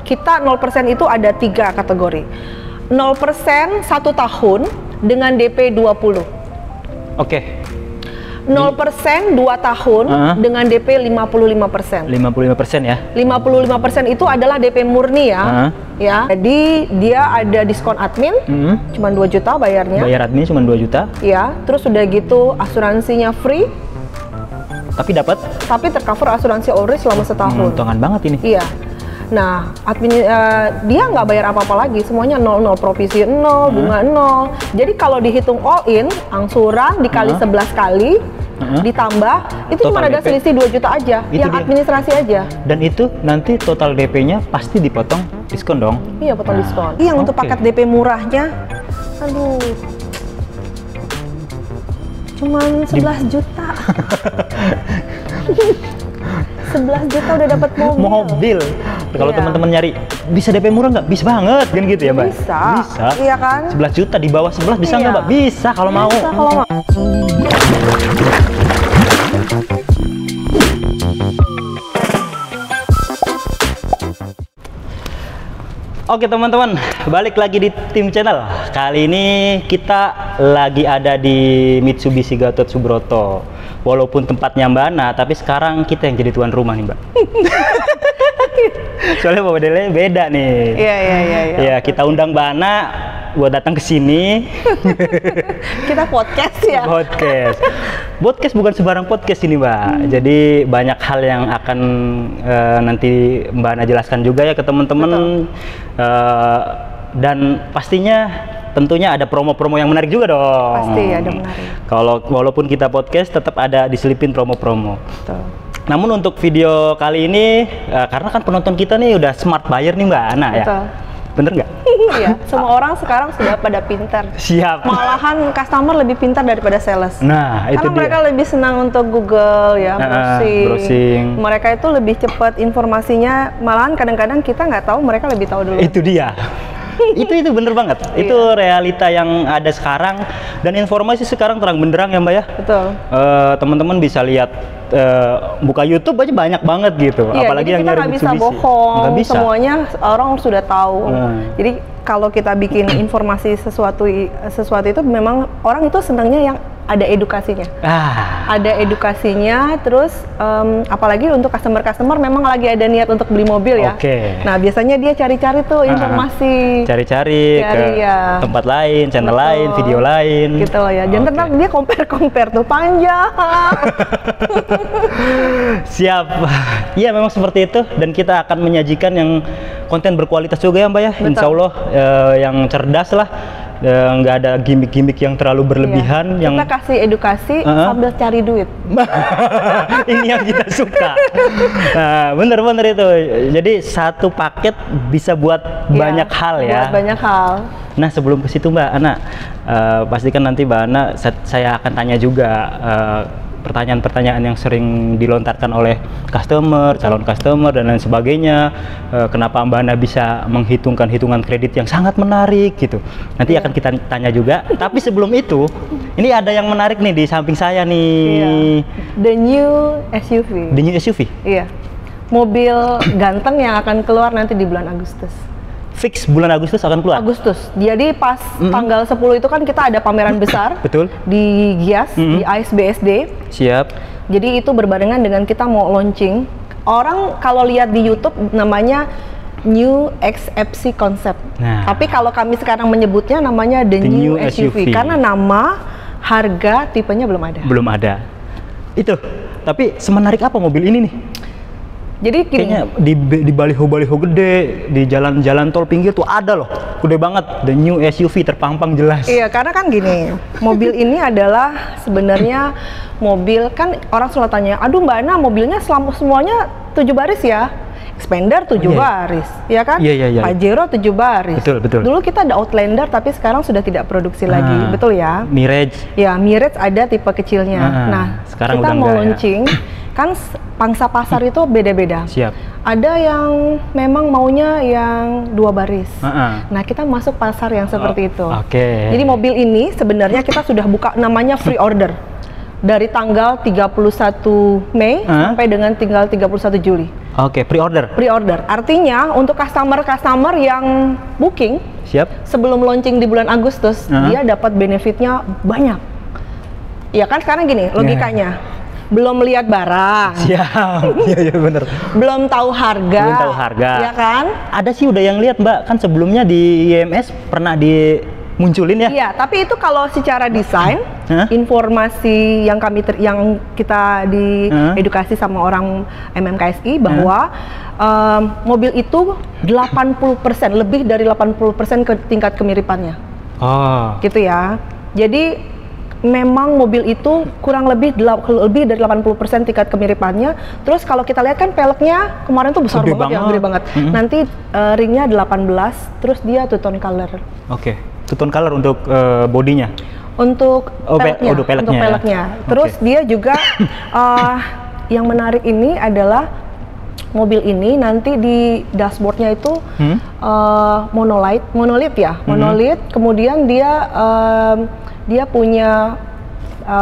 Kita 0% itu ada 3 kategori. 0% 1 tahun dengan DP 20. Oke. 0% 2 tahun dengan DP 55%. 55% ya. 55% itu adalah DP murni ya. Ya. Jadi dia ada diskon admin, cuma 2 juta bayarnya. Bayar admin cuma 2 juta. Ya, terus udah gitu asuransinya free. Tapi tercover asuransi Allrisk selama setahun. Menguntungkan banget ini. Iya. Nah, admin dia nggak bayar apa-apa lagi, semuanya 0, provisi 0, bunga 0. Jadi kalau dihitung all in, angsuran dikali 11 kali, ditambah, itu cuma ada selisih 2 juta aja, itu yang dia. Administrasi aja. Dan itu nanti total DP-nya pasti dipotong diskon dong? Iya, potong diskon. Yang untuk paket DP murahnya, aduh, cuman 11 juta. 11 juta udah dapat mobil. Kalau teman-teman nyari bisa DP murah nggak? Bisa banget kan gitu ya, Mbak? Bisa. Bisa. Iya kan? 11 juta di bawah 11 bisa nggak, Mbak? Bisa kalau mau. Oke teman-teman, balik lagi di Tim Channel. Kali ini kita lagi ada di Mitsubishi Gatot Subroto. Walaupun tempatnya Mbak Ana, tapi sekarang kita yang jadi tuan rumah nih, Mbak. Soalnya modelnya beda nih. Iya. Ya, kita undang Mbak Ana buat datang ke sini. Kita podcast ya. Podcast bukan sembarang podcast ini, Mbak. Jadi banyak hal yang akan nanti Mbak Ana jelaskan juga ya ke teman-teman. Dan pastinya tentunya ada promo-promo yang menarik juga dong. Pasti ada menarik. Kalau walaupun kita podcast tetap ada diselipin promo-promo. Namun untuk video kali ini karena kan penonton kita nih udah smart buyer nih Mbak Ana ya. Bener nggak? Iya, semua orang sekarang sudah pada pintar. Siap. Malahan customer lebih pintar daripada sales. Nah, itu karena mereka lebih senang untuk Google ya, browsing. Mereka itu lebih cepat informasinya. Malahan kadang-kadang kita nggak tahu, mereka lebih tahu dulu. Itu dia. itu bener banget. Itu realita yang ada sekarang dan informasi sekarang terang benderang ya Mbak ya. Betul. Teman-teman bisa lihat buka YouTube aja banyak banget gitu. Iya, apalagi jadi yang kita nyari nggak bisa Mitsubishi. bohong. Nggak bisa. Semuanya orang sudah tahu. Jadi kalau kita bikin informasi sesuatu itu memang orang itu senangnya yang ada edukasinya. Ada edukasinya, terus apalagi untuk customer memang lagi ada niat untuk beli mobil ya. Nah biasanya dia cari-cari tuh informasi. Cari ke tempat lain, channel lain, video lain. Gitu loh ya. Jangan tenang dia compare tuh panjang. Siap. Iya memang seperti itu dan kita akan menyajikan yang konten berkualitas juga ya Mbak ya. Insya Allah yang cerdas lah. Nggak ada gimmick-gimmick yang terlalu berlebihan. Kita kasih edukasi sambil cari duit. Ini yang kita suka. Nah, bener-bener itu. Jadi satu paket bisa buat banyak hal ya. Buat banyak hal. Nah sebelum ke situ Mbak Ana, pastikan nanti Mbak Ana saya akan tanya juga pertanyaan-pertanyaan yang sering dilontarkan oleh customer, calon customer dan lain sebagainya. Kenapa Mbak Ana bisa menghitungkan hitungan kredit yang sangat menarik gitu. Nanti akan kita tanya juga. Tapi sebelum itu, ini ada yang menarik nih di samping saya nih. The new SUV. The new SUV? Iya. Mobil ganteng yang akan keluar nanti di bulan Agustus. Fix bulan Agustus akan keluar? Agustus. Jadi pas tanggal 10 itu kan kita ada pameran besar. Betul. Di Gias, di ASBSD. Siap. Jadi itu berbarengan dengan kita mau launching. Orang kalau lihat di YouTube namanya New XFC Concept. Tapi kalau kami sekarang menyebutnya namanya The New SUV. Karena nama, harga, tipenya belum ada. Belum ada. Itu. Tapi semenarik apa mobil ini nih? Jadi kayaknya di baliho-baliho gede, di jalan-jalan tol pinggir tuh ada loh, gede banget, The New SUV terpampang jelas. Iya, karena kan gini, mobil ini adalah sebenarnya mobil, kan orang selalu tanya, aduh Mbak Ana mobilnya semuanya 7 baris ya? Expander 7 baris, ya kan? Iya. Pajero 7 baris. Betul. Dulu kita ada Outlander, tapi sekarang sudah tidak produksi lagi, betul ya? Mirage. Ya, Mirage ada tipe kecilnya. Nah, sekarang kita udah mau launching. Kan pangsa pasar itu beda-beda. Siap. Ada yang memang maunya yang 2 baris. Nah, kita masuk pasar yang seperti itu. Jadi mobil ini sebenarnya kita sudah buka namanya free order. Dari tanggal 31 Mei sampai dengan tinggal 31 Juli. Oke, pre-order. Pre-order. Artinya untuk customer yang booking, siap, sebelum launching di bulan Agustus, dia dapat benefitnya banyak. Ya kan sekarang gini logikanya. Belum lihat barang. Siap. Iya bener. Belum tahu harga. Belum tahu harga. Ya kan? Ada sih udah yang lihat, Mbak. Kan sebelumnya di IMS pernah dimunculin ya. Iya, tapi itu kalau secara desain, informasi yang kita diedukasi sama orang MMKSI bahwa mobil itu 80%, lebih dari 80% ke tingkat kemiripannya. Oh. Gitu ya. Jadi memang mobil itu kurang lebih dari 80% tingkat kemiripannya. Terus kalau kita lihat kan peleknya kemarin tuh besar banget ya, gede banget. Nanti ringnya 18, terus dia two tone color. Oke, two tone color untuk bodinya. Untuk peleknya. Terus dia juga yang menarik ini adalah mobil ini nanti di dashboardnya itu monolit ya, Kemudian dia punya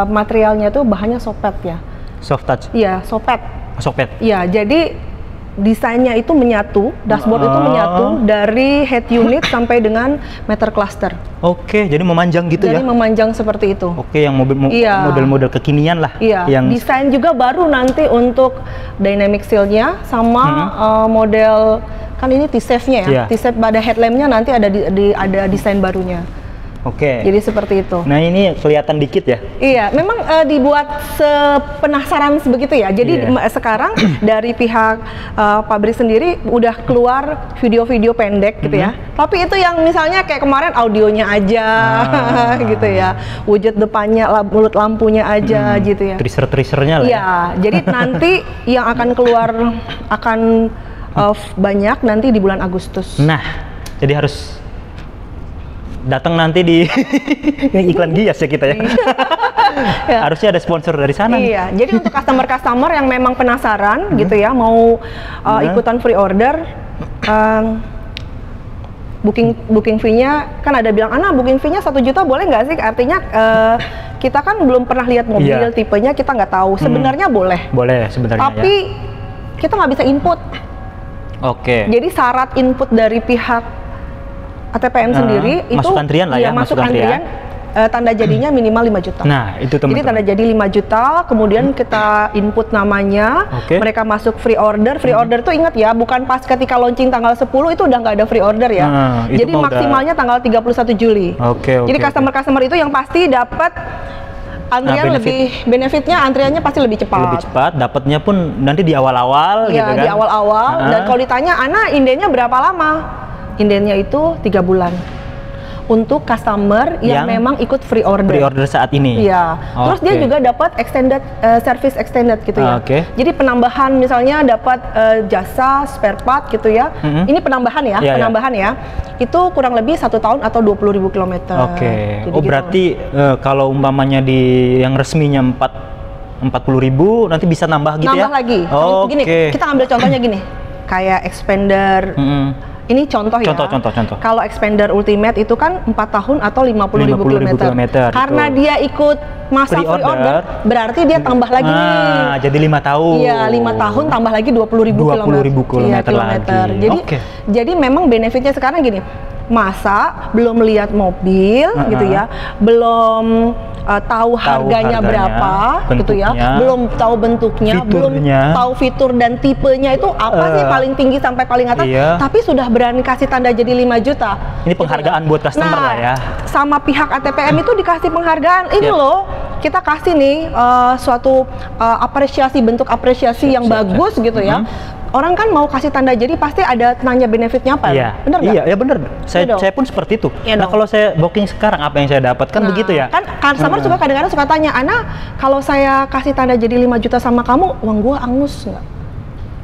materialnya tuh bahannya soft ya. Soft touch? Iya, soft pad. Iya, jadi desainnya itu menyatu, dashboard itu menyatu dari head unit sampai dengan meter cluster. Oke, jadi memanjang gitu ya? Jadi memanjang seperti itu. Oke, yang model-model kekinian lah. Iya, yang desain juga baru nanti untuk dynamic seal-nya sama model, kan ini T-Safe-nya ya. T-Safe pada headlamp-nya nanti ada desain barunya. Oke. Jadi seperti itu. Nah ini kelihatan dikit ya? Iya, memang dibuat penasaran sebegitu ya. Jadi sekarang dari pihak pabrik sendiri udah keluar video-video pendek gitu ya. Tapi itu yang misalnya kayak kemarin audionya aja gitu ya. Wujud depannya, mulut lampunya aja gitu ya. Teaser-teasernya lah. Iya, jadi nanti yang akan keluar akan banyak nanti di bulan Agustus. Nah, jadi harus datang nanti di iklan Gias ya kita ya. Harusnya ada sponsor dari sana. Iya, jadi untuk customer yang memang penasaran gitu ya, mau ikutan free order, booking fee-nya kan ada bilang, Ana booking fee-nya 1 juta boleh nggak sih? Artinya kita kan belum pernah lihat mobil, tipenya kita nggak tahu. Sebenarnya boleh. Boleh sebenarnya. Tapi kita nggak bisa input. Oke. Jadi syarat input dari pihak ATPM sendiri itu masuk antrian lah ya, masuk antrian. Tanda jadinya minimal 5 juta. Nah, itu teman-teman. Jadi tanda jadi 5 juta, kemudian kita input namanya, mereka masuk free order. Free order tuh ingat ya, bukan pas ketika launching tanggal 10 itu udah nggak ada free order ya. Jadi maksimalnya tanggal 31 Juli. Jadi customer itu yang pasti dapat antrian benefitnya antriannya pasti lebih cepat. Lebih cepat, dapatnya pun nanti di awal-awal gitu kan. Di awal-awal. Dan kalau ditanya, Ana indennya berapa lama? Indennya itu 3 bulan untuk customer yang memang ikut free order. Free order saat ini. Iya. Terus dia juga dapat service extended gitu ya. Jadi penambahan misalnya dapat jasa spare part gitu ya. Ini penambahan ya, ya. Itu kurang lebih 1 tahun atau 20.000 km. Jadi berarti kalau umpamanya di yang resminya 40.000 nanti bisa nambah gitu ya? Nambah lagi. Gini, kita ambil contohnya gini. Kayak expander. Ini contoh ya. Contoh. Kalau expander ultimate itu kan 4 tahun atau 50.000 km. Karena dia ikut masa free order, berarti dia tambah lagi nih. Jadi 5 tahun. Iya, 5 tahun tambah lagi 20.000 km. Jadi memang benefitnya sekarang gini. Masa belum lihat mobil gitu ya, belum tahu harganya berapa gitu ya, belum tahu bentuknya, belum tahu fitur dan tipenya itu apa sih paling tinggi sampai paling atas, tapi sudah berani kasih tanda jadi 5 juta. Ini penghargaan buat customer lah ya. Sama pihak ATPM itu dikasih penghargaan. Ini loh, kita kasih nih suatu apresiasi, bentuk apresiasi yang bagus gitu ya. Orang kan mau kasih tanda jadi pasti ada nanya benefitnya apa, bener nggak? Iya, bener. Saya pun seperti itu. Nah, kalau saya booking sekarang apa yang saya dapatkan begitu ya? Kan customer juga kadang-kadang suka tanya, Ana, kalau saya kasih tanda jadi 5 juta sama kamu, uang gua angus nggak?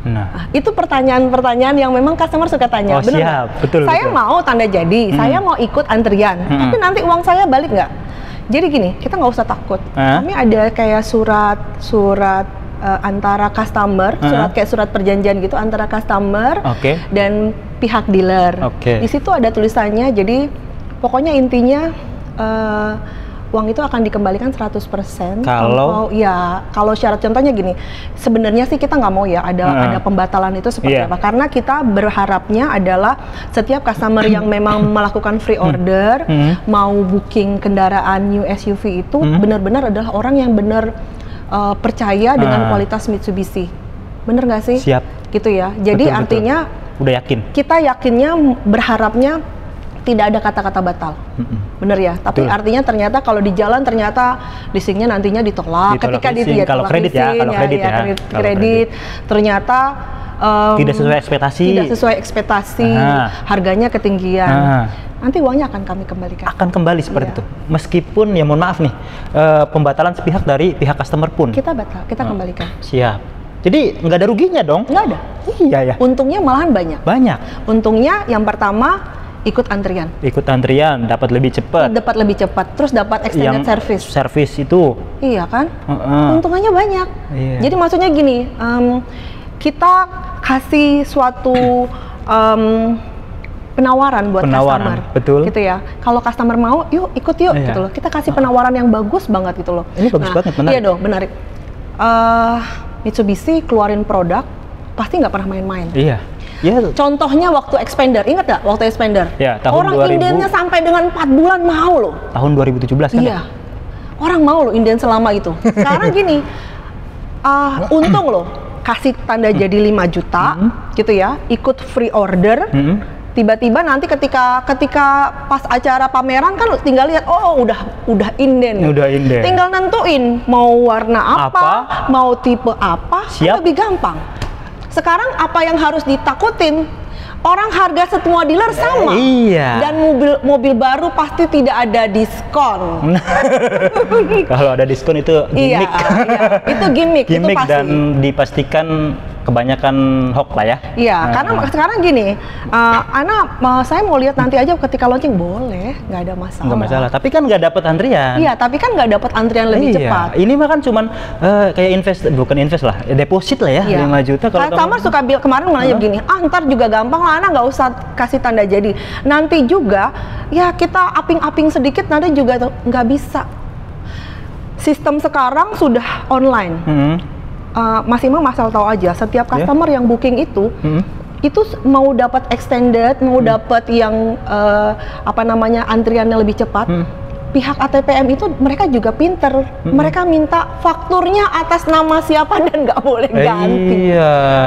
Nah, itu pertanyaan-pertanyaan yang memang customer suka tanya. Bener siap, betul. Saya mau tanda jadi, saya mau ikut antrian, tapi nanti uang saya balik nggak? Jadi gini, kita nggak usah takut. Kami ada kayak surat antara customer, surat perjanjian gitu antara customer dan pihak dealer. Di situ ada tulisannya, jadi pokoknya intinya uang itu akan dikembalikan 100%. Kalau kalau syarat contohnya gini, sebenarnya sih kita nggak mau ya ada pembatalan itu seperti apa, karena kita berharapnya adalah setiap customer yang memang melakukan free order, mau booking kendaraan new SUV itu benar-benar adalah orang yang benar percaya dengan kualitas Mitsubishi. Bener nggak sih? Siap. Gitu ya. Jadi betul, artinya udah yakin. Kita yakinnya, berharapnya tidak ada kata-kata batal. Bener ya. Tapi artinya ternyata kalau di jalan ternyata leasingnya nantinya ditolak. Ketika kalau kredit kredit ternyata tidak sesuai ekspektasi. Harganya ketinggian. Nanti uangnya akan kami kembalikan. Akan kembali seperti itu. Meskipun ya mohon maaf nih, pembatalan sepihak dari pihak customer pun. Kita kembalikan. Siap. Jadi nggak ada ruginya dong? Nggak ada. Iya ya. Untungnya malahan banyak. Untungnya yang pertama ikut antrian. Dapat lebih cepat. Terus dapat extended service. Service itu. Iya kan? Untungannya banyak. Iya. Jadi maksudnya gini, kita kasih suatu penawaran buat customer. Betul. Gitu ya. Kalau customer mau, yuk ikut yuk gitu loh. Kita kasih penawaran yang bagus banget gitu loh. Ini bagus banget, menarik. Iya dong, menarik. Mitsubishi keluarin produk pasti nggak pernah main-main. Iya. Contohnya waktu Xpander, ingat nggak waktu Xpander? Ya, tahun orang 2000, indennya sampai dengan 4 bulan mau loh. Tahun 2017 kan? Iya. Orang mau loh inden selama itu. Sekarang gini, untung loh kasih tanda jadi 5 juta gitu ya, ikut free order. Tiba-tiba nanti ketika pas acara pameran kan tinggal lihat, oh udah inden. Tinggal nentuin mau warna apa, mau tipe apa, kan lebih gampang. Sekarang apa yang harus ditakutin? Orang harga semua dealer sama. Iya. Dan mobil baru pasti tidak ada diskon. Kalau ada diskon itu gimmick. Iya. Itu gimmick itu pasti. Dan dipastikan kebanyakan hoax lah ya. Iya, karena sekarang gini, saya mau lihat nanti aja ketika launching, boleh, nggak ada masalah. Nggak masalah, tapi kan nggak dapat antrian. Iya, tapi kan nggak dapat antrian lebih cepat. Ini mah kan cuman kayak bukan invest lah, deposit lah ya, 5 juta. Kalau customer suka kemarin nanya begini, ntar juga gampang lah, nggak usah kasih tanda jadi. Nanti juga, ya kita aping-aping sedikit, nanti juga nggak bisa. Sistem sekarang sudah online. Mas Imam asal tahu aja, setiap customer yang booking itu mau dapat extended, mau dapat yang antriannya lebih cepat. Pihak ATPM itu mereka juga pinter, mereka minta fakturnya atas nama siapa dan nggak boleh ganti.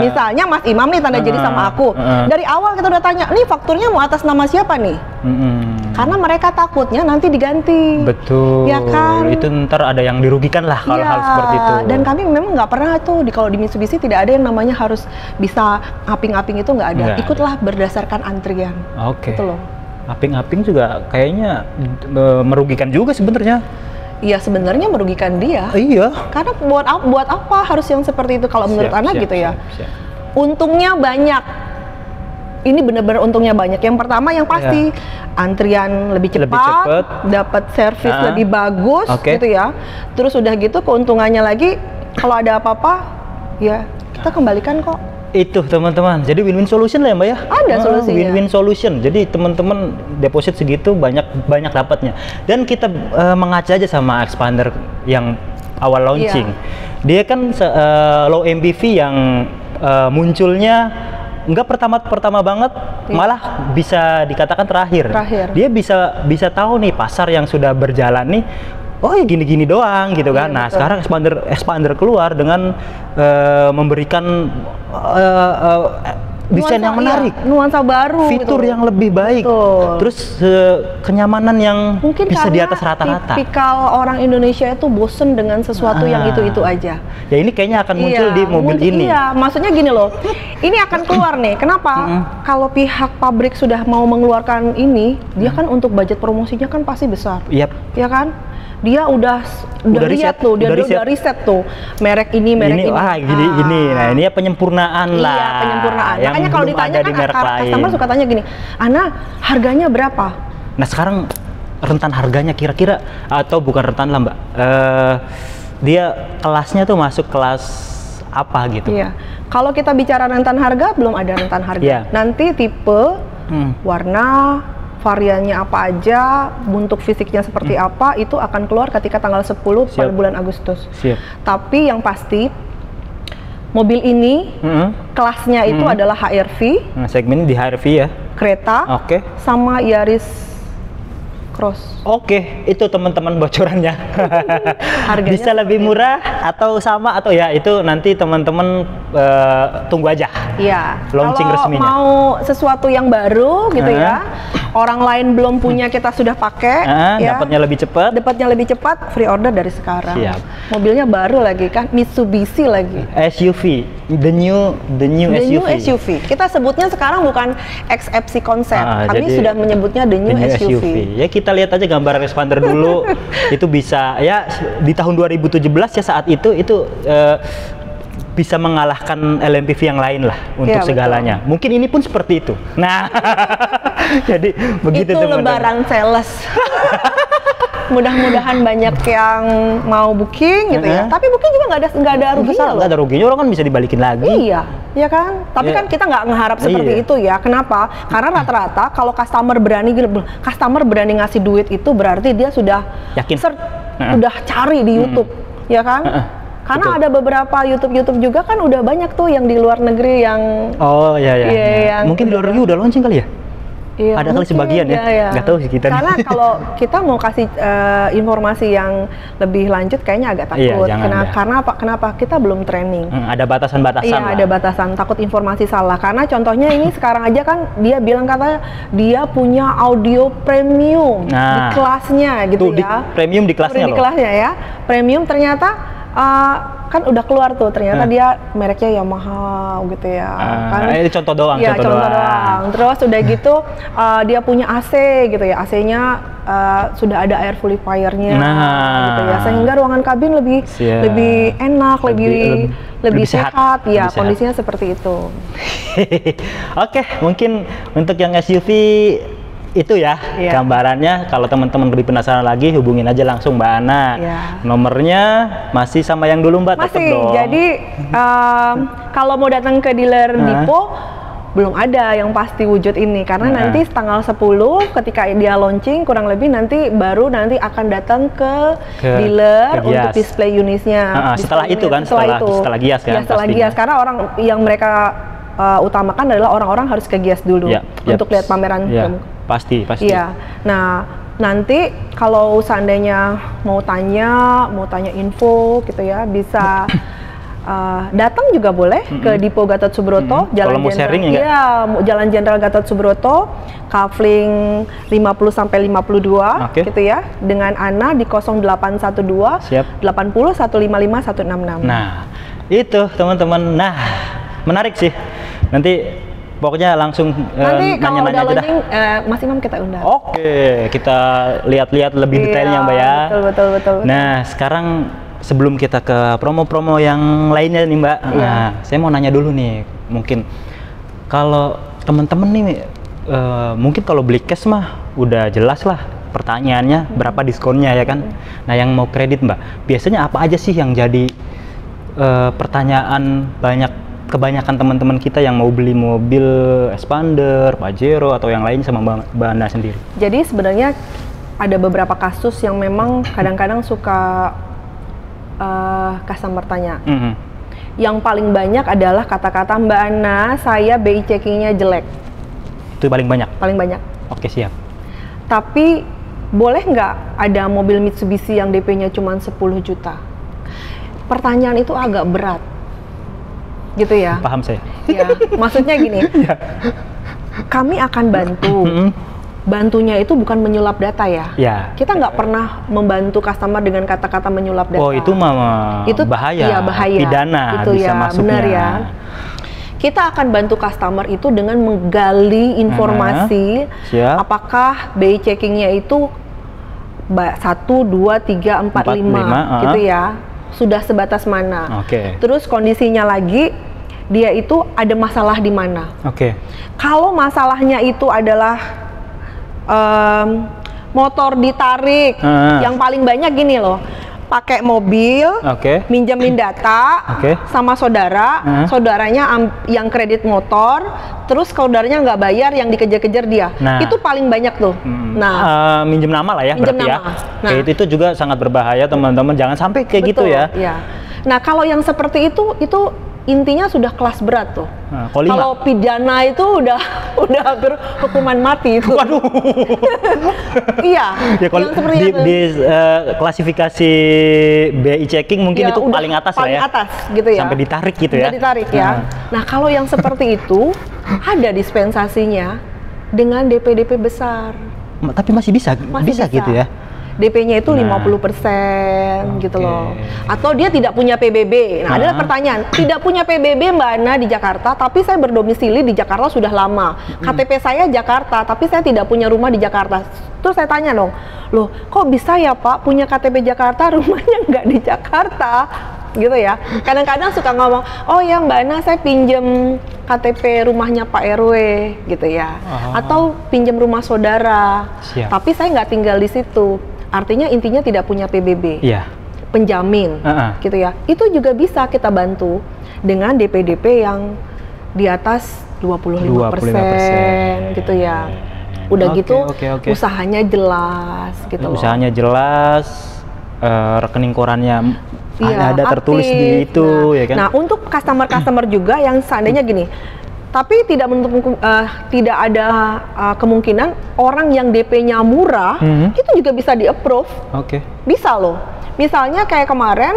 Misalnya Mas Imam nih tanda jadi sama aku, dari awal kita udah tanya, nih fakturnya mau atas nama siapa nih? Karena mereka takutnya nanti diganti. Betul. Ya kan? Itu ntar ada yang dirugikan lah kalau hal seperti itu. Dan kami memang nggak pernah tuh kalau di Mitsubishi tidak ada yang namanya harus bisa aping-aping, itu nggak ada. Ikutlah berdasarkan antrian. Oke. Gitu loh. Aping-aping juga kayaknya merugikan juga sebenarnya. Iya, sebenarnya merugikan dia. Iya. Karena buat apa harus yang seperti itu kalau menurut Ana gitu ya. Untungnya banyak. Ini benar-benar untungnya banyak. Yang pertama yang pasti antrian lebih cepat, dapat servis lebih bagus gitu ya. Terus udah gitu keuntungannya lagi kalau ada apa-apa ya kita kembalikan kok. Itu teman-teman, jadi win-win solution lah ya Mbak ya. Ada solusinya. Win-win solution. Jadi teman-teman deposit segitu banyak dapatnya. Dan kita mengaca aja sama Xpander yang awal launching. Dia kan low MPV yang munculnya nggak pertama banget, malah bisa dikatakan terakhir. Dia bisa tahu nih pasar yang sudah berjalan nih. Oh ya gini-gini doang gitu kan. Nah betul. Sekarang Xpander keluar dengan memberikan desain yang menarik, nuansa baru, fitur yang lebih baik, terus kenyamanan yang mungkin bisa di atas rata-rata. Tipikal orang Indonesia itu bosen dengan sesuatu yang itu aja. Ya ini kayaknya akan muncul di mobil ini. Iya, maksudnya gini loh, ini akan keluar nih. Kenapa? Kalau pihak pabrik sudah mau mengeluarkan ini, dia kan untuk budget promosinya kan pasti besar. Ya kan? Dia udah lihat tuh, dia udah riset tuh merek ini. Gini. Nah, ini ya penyempurnaan lah. Iya, penyempurnaan. Makanya kalau ditanya kan customer suka tanya gini, Ana harganya berapa? Nah sekarang rentan harganya kira-kira, atau bukan rentan lah Mbak, dia kelasnya tuh masuk kelas apa gitu? Iya. Kalau kita bicara rentan harga, belum ada rentan harga. Nanti tipe, warna, variannya apa aja, bentuk fisiknya seperti apa, itu akan keluar ketika tanggal 10 pada bulan Agustus. Tapi yang pasti mobil ini kelasnya itu adalah HR-V. Segmen di HR-V ya. Kereta. Sama Yaris Cross. Itu teman-teman bocorannya. Harganya bisa lebih murah atau sama atau ya itu nanti teman-teman tunggu aja. Iya. Launching resminya. Kalau mau sesuatu yang baru gitu ya, orang lain belum punya kita sudah pakai, ya, dapatnya lebih cepat. Free order dari sekarang. Siap. Mobilnya baru lagi kan, Mitsubishi lagi. SUV, the new SUV. Kita sebutnya sekarang bukan XFC konsep, kami jadi sudah menyebutnya the new SUV. Ya kita lihat aja gambar expander dulu. Itu bisa ya di tahun 2017 ya, saat itu bisa mengalahkan LMPV yang lain lah untuk segalanya. Mungkin ini pun seperti itu. Nah, jadi begitu teman-teman. Itu lebaran sales. Mudah-mudahan banyak yang mau booking gitu ya. Tapi booking juga nggak ada ruginya loh. Nggak ada ruginya, orang kan bisa dibalikin lagi. Iya, ya kan. Tapi kan kita nggak mengharap seperti itu ya. Kenapa? Karena rata-rata kalau customer berani ngasih duit itu berarti dia sudah yakin, udah cari di YouTube, ya kan? Karena ada beberapa YouTube juga kan udah banyak tuh yang di luar negeri yang mungkin di luar negeri udah launching kali ya. Iya, ada kali sebagian nggak tahu sih kita. Karena kalau kita mau kasih informasi yang lebih lanjut kayaknya agak takut. Kenapa? Kita belum training. Ada batasan-batasan. Iya, ada batasan. Takut informasi salah. Karena contohnya ini sekarang aja kan dia bilang katanya dia punya audio premium di kelasnya gitu ya. Premium di kelasnya loh. Di kelasnya ya. Premium ternyata kan udah keluar tuh, ternyata dia mereknya Yamaha gitu ya. Ini contoh doang. Ya, contoh doang. Terus udah gitu dia punya AC gitu ya. AC-nya sudah ada air purifier-nya gitu ya. Sehingga ruangan kabin lebih enak, lebih sehat. Ya, kondisinya seperti itu. Oke, mungkin untuk yang SUV itu ya gambarannya. Kalau teman-teman lebih penasaran lagi, hubungin aja langsung Mbak Ana. Nomornya masih sama yang dulu Mbak? Masih. Jadi kalau mau datang ke dealer Dipo belum ada yang pasti wujud ini, karena nanti tanggal 10 ketika dia launching kurang lebih nanti akan datang ke dealer untuk display unitsnya. Setelah itu kan, setelah Gias kan? Setelah Gias, karena orang yang mereka utamakan adalah orang-orang harus ke Gias dulu untuk lihat pameran. Pasti. Iya. Nah, nanti kalau seandainya mau tanya info gitu ya, bisa datang juga boleh ke Dipo Gatot Subroto, Jalan Jenderal Gatot Subroto, Kavling 50 sampai 52 gitu ya, dengan Ana di 0812 80 155 166. Nah, itu teman-teman. Nah, menarik sih. Nanti pokoknya langsung nanya-nanya aja dah. Mas Imam kita undang. Oke, kita lihat-lihat lebih detailnya Mbak ya. Betul. Nah, sekarang sebelum kita ke promo-promo yang lainnya nih Mbak, saya mau nanya dulu nih, mungkin kalau teman-teman nih, mungkin kalau beli cash mah udah jelas lah pertanyaannya berapa diskonnya ya kan. Nah, yang mau kredit Mbak, biasanya apa aja sih yang jadi pertanyaan kebanyakan teman-teman kita yang mau beli mobil expander, Pajero atau yang lain sama Mbak Ana sendiri? Jadi sebenarnya ada beberapa kasus yang memang kadang-kadang suka customer tanya. Yang paling banyak adalah kata-kata, Mbak Ana, saya BI checkingnya jelek. Itu paling banyak? Paling banyak. Oke, siap. Tapi boleh nggak ada mobil Mitsubishi yang DP-nya cuma 10 juta? Pertanyaan itu agak berat. Gitu ya. Paham saya. Ya, maksudnya gini. Kami akan bantu. Bantunya itu bukan menyulap data ya. Kita nggak pernah membantu customer dengan kata-kata menyulap data. Oh, itu mah bahaya. Iya, bahaya. Pidana itu bisa masuknya. Benar ya. Kita akan bantu customer itu dengan menggali informasi apakah BI checkingnya itu 1, 2, 3, 4, 5 gitu ya. Sudah sebatas mana. Terus kondisinya lagi, dia itu ada masalah di mana. Kalau masalahnya itu adalah motor ditarik, yang paling banyak gini loh, pakai mobil, minjemin data sama saudara, saudaranya yang kredit motor, terus saudaranya nggak bayar, yang dikejar-kejar dia. Nah, itu paling banyak tuh. Nah, minjem nama lah ya, minjem berarti nama. Ya. Nah, itu juga sangat berbahaya teman-teman, jangan sampai kayak gitu ya. Iya. Nah, kalau yang seperti itu intinya sudah kelas berat tuh. Nah, kalau pidana itu udah hampir hukuman mati itu. Waduh. Iya. Ya, kalau di klasifikasi BI checking mungkin ya, itu paling atas lah ya. Paling atas gitu ya. Sampai ditarik gitu ya. Sampai ditarik ya. Nah, kalau yang seperti itu ada dispensasinya dengan DP besar. Tapi masih bisa gitu ya. DP-nya itu 50% gitu loh. Atau dia tidak punya PBB. Nah, adalah pertanyaan, tidak punya PBB Mbak Ana di Jakarta, tapi saya berdomisili di Jakarta sudah lama. KTP saya Jakarta, tapi saya tidak punya rumah di Jakarta. Terus saya tanya dong, loh kok bisa ya Pak punya KTP Jakarta, rumahnya nggak di Jakarta? Gitu ya. Kadang-kadang suka ngomong, oh ya Mbak Ana saya pinjem KTP rumahnya Pak RW gitu ya. Atau pinjem rumah saudara. Tapi saya nggak tinggal di situ. Artinya intinya tidak punya PBB, penjamin, gitu ya. Itu juga bisa kita bantu dengan DP yang di atas 25% gitu ya. Udah gitu usahanya jelas gitu loh. Usahanya jelas, rekening korannya ada tertulis di itu, ya kan. Nah, untuk customer juga yang seandainya gini, tapi tidak menutup tidak ada kemungkinan orang yang DP-nya murah itu juga bisa di-approve. Bisa loh. Misalnya kayak kemarin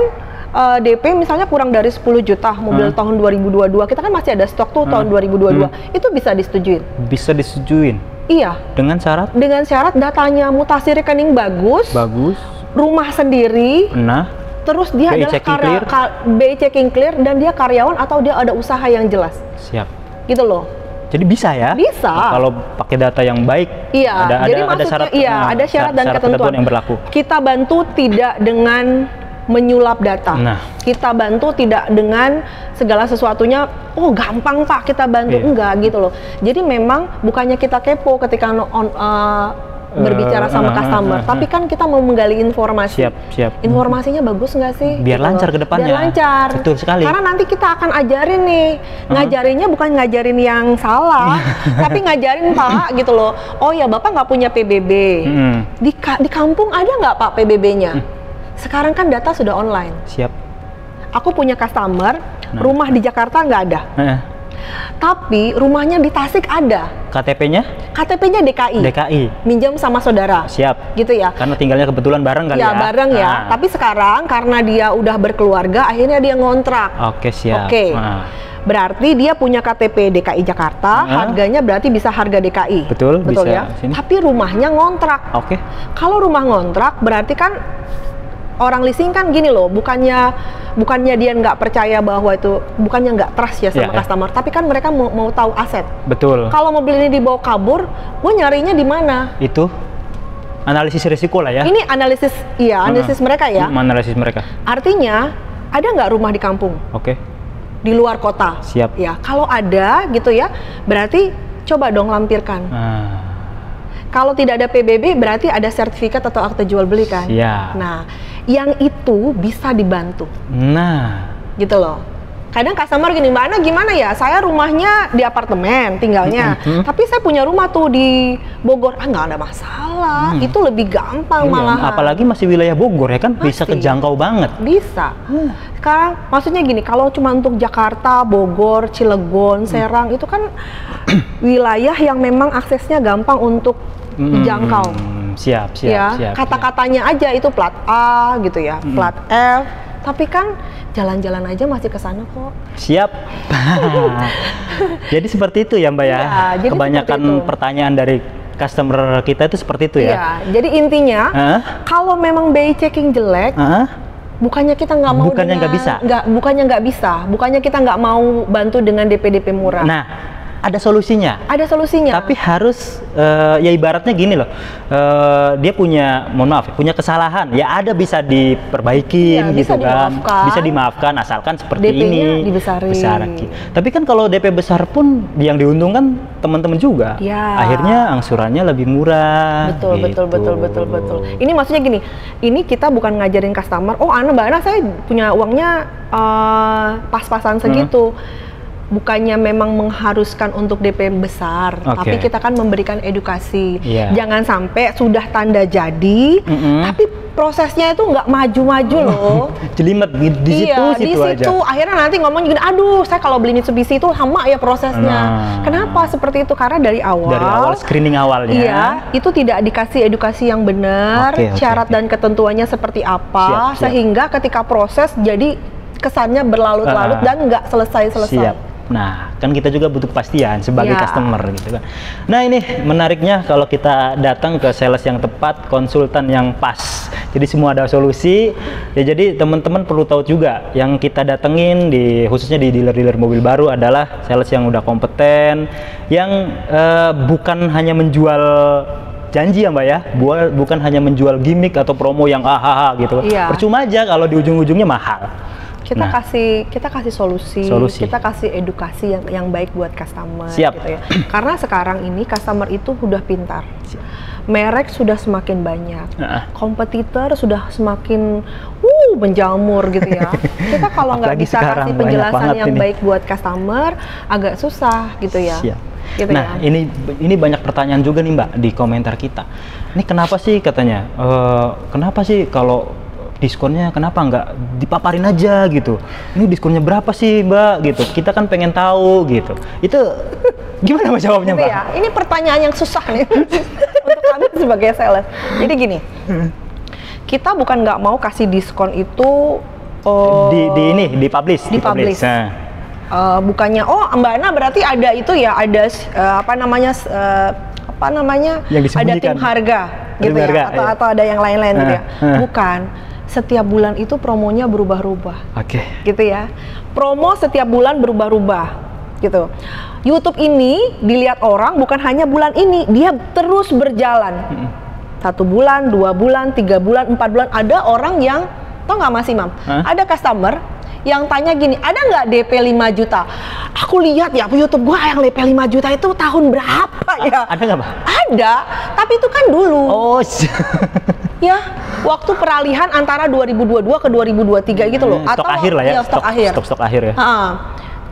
DP misalnya kurang dari 10 juta mobil tahun 2022, kita kan masih ada stok tuh tahun 2022. Itu bisa disetujuin. Bisa disetujuin. Iya. Dengan syarat? Dengan syarat datanya mutasi rekening bagus. Rumah sendiri. Terus dia adalah BI checking clear dan dia karyawan atau dia ada usaha yang jelas. Siap. Gitu loh. Jadi bisa ya? Bisa. Kalau pakai data yang baik, ada syarat dan ketentuan yang berlaku. Kita bantu tidak dengan menyulap data. Kita bantu tidak dengan segala sesuatunya, oh gampang Pak kita bantu, enggak gitu loh. Jadi memang bukannya kita kepo ketika berbicara sama customer, tapi kan kita mau menggali informasi. Informasinya bagus nggak sih? Biar lancar ke depannya. Biar lancar. Betul sekali. Karena nanti kita akan ajarin nih, ngajarinnya bukan ngajarin yang salah, tapi ngajarin Pak gitu loh. Oh ya Bapak nggak punya PBB. Di kampung ada nggak Pak PBB-nya? Sekarang kan data sudah online. Aku punya customer, rumah di Jakarta nggak ada. Tapi rumahnya di Tasik ada. KTP-nya? KTP-nya DKI. Minjam sama saudara. Gitu ya. Karena tinggalnya kebetulan bareng kali ya. Ya bareng ya. Tapi sekarang karena dia udah berkeluarga, akhirnya dia ngontrak. Berarti dia punya KTP DKI Jakarta, harganya berarti bisa harga DKI. Betul bisa ya. Tapi rumahnya ngontrak. Kalau rumah ngontrak berarti kan orang leasing kan gini loh, bukannya dia nggak percaya bahwa itu, bukannya nggak trust ya sama customer, tapi kan mereka mau tahu aset. Betul. Kalau mobil ini dibawa kabur, gue nyarinya di mana? Itu analisis risiko lah ya. Ini analisis, analisis mereka ya. Analisis mereka. Artinya ada nggak rumah di kampung? Di luar kota. Ya, kalau ada gitu ya, berarti coba dong lampirkan. Kalau tidak ada PBB berarti ada sertifikat atau akte jual beli kan? Nah, yang itu bisa dibantu. Gitu loh. Kadang customer gini, Mbak Ana gimana ya? Saya rumahnya di apartemen tinggalnya, tapi saya punya rumah tuh di Bogor. Nggak ada masalah. Itu lebih gampang malahan. Apalagi masih wilayah Bogor ya kan, bisa kejangkau banget. Bisa. Sekarang maksudnya gini, kalau cuma untuk Jakarta, Bogor, Cilegon, Serang itu kan wilayah yang memang aksesnya gampang untuk dijangkau. Siap. Kata-katanya aja itu plat A gitu ya, plat F. Tapi kan jalan-jalan aja masih ke sana kok. Jadi seperti itu ya Mbak ya. Kebanyakan pertanyaan dari customer kita itu seperti itu ya. Jadi intinya kalau memang BI checking jelek, bukannya kita nggak mau, bukannya nggak bisa, bukannya kita nggak mau bantu dengan DP murah. Nah, ada solusinya. Ada solusinya. Tapi harus ya ibaratnya gini loh, dia punya, mohon maaf, punya kesalahan. Ya ada bisa diperbaiki gitu kan, bisa dimaafkan asalkan seperti DP-nya ini dibesarin. Besar. Tapi kan kalau DP besar pun yang diuntungkan teman-teman juga. Ya. Akhirnya angsurannya lebih murah. Betul, gitu. betul. Ini maksudnya gini, ini kita bukan ngajarin customer, oh Mbak Ana saya punya uangnya pas-pasan segitu. Bukannya memang mengharuskan untuk DP besar, tapi kita kan memberikan edukasi. Jangan sampai sudah tanda jadi, tapi prosesnya itu nggak maju-maju loh. Jelimet di situ aja. Akhirnya nanti ngomong gini, aduh saya kalau beli Mitsubishi itu lama ya prosesnya. Kenapa seperti itu? Karena dari awal screening awalnya. Iya, itu tidak dikasih edukasi yang benar, syarat dan ketentuannya seperti apa, sehingga ketika proses jadi kesannya berlarut-larut dan nggak selesai-selesai. Nah, kan kita juga butuh kepastian sebagai customer gitu kan. Nah, ini menariknya kalau kita datang ke sales yang tepat, konsultan yang pas. Jadi semua ada solusi. Ya jadi teman-teman perlu tahu juga yang kita datengin khususnya di dealer-dealer mobil baru adalah sales yang udah kompeten, yang bukan hanya menjual janji ya Mbak ya, bukan hanya menjual gimmick atau promo yang gitu. Percuma aja kalau di ujung-ujungnya mahal. Kita kasih solusi, kita kasih edukasi yang baik buat customer. Gitu ya. Karena sekarang ini customer itu sudah pintar. Merek sudah semakin banyak, kompetitor sudah semakin menjamur gitu ya. Kita kalau nggak bisa kasih penjelasan yang baik buat customer, agak susah gitu ya. Gitu nah, ini banyak pertanyaan juga nih Mbak di komentar kita. Ini kenapa sih katanya? Kenapa sih kalau diskonnya kenapa nggak dipaparin aja gitu? Ini diskonnya berapa sih Mbak gitu? Kita kan pengen tahu gitu. Itu gimana Mbak jawabnya Mbak? Ya, ini pertanyaan yang susah nih untuk kami sebagai sales. Jadi gini, kita bukan nggak mau kasih diskon itu dipublish. Bukannya Mbak Ana berarti ada itu ya, ada ada tim harga gitu ya, atau ada yang lain-lain gitu ya. Bukan. Setiap bulan itu promonya berubah-ubah. Gitu ya. Promo setiap bulan berubah-ubah gitu. YouTube ini dilihat orang bukan hanya bulan ini, dia terus berjalan. 1 bulan, 2 bulan, 3 bulan, 4 bulan. Ada orang yang, tau nggak Mas Imam? Ada customer yang tanya gini, ada nggak DP 5 juta? Aku lihat ya YouTube gua yang DP 5 juta itu tahun berapa ya? Ada nggak Pak? Ada, tapi itu kan dulu. Ya, waktu peralihan antara 2022 ke 2023 gitu loh. Stok akhir lah ya, stok akhir ya.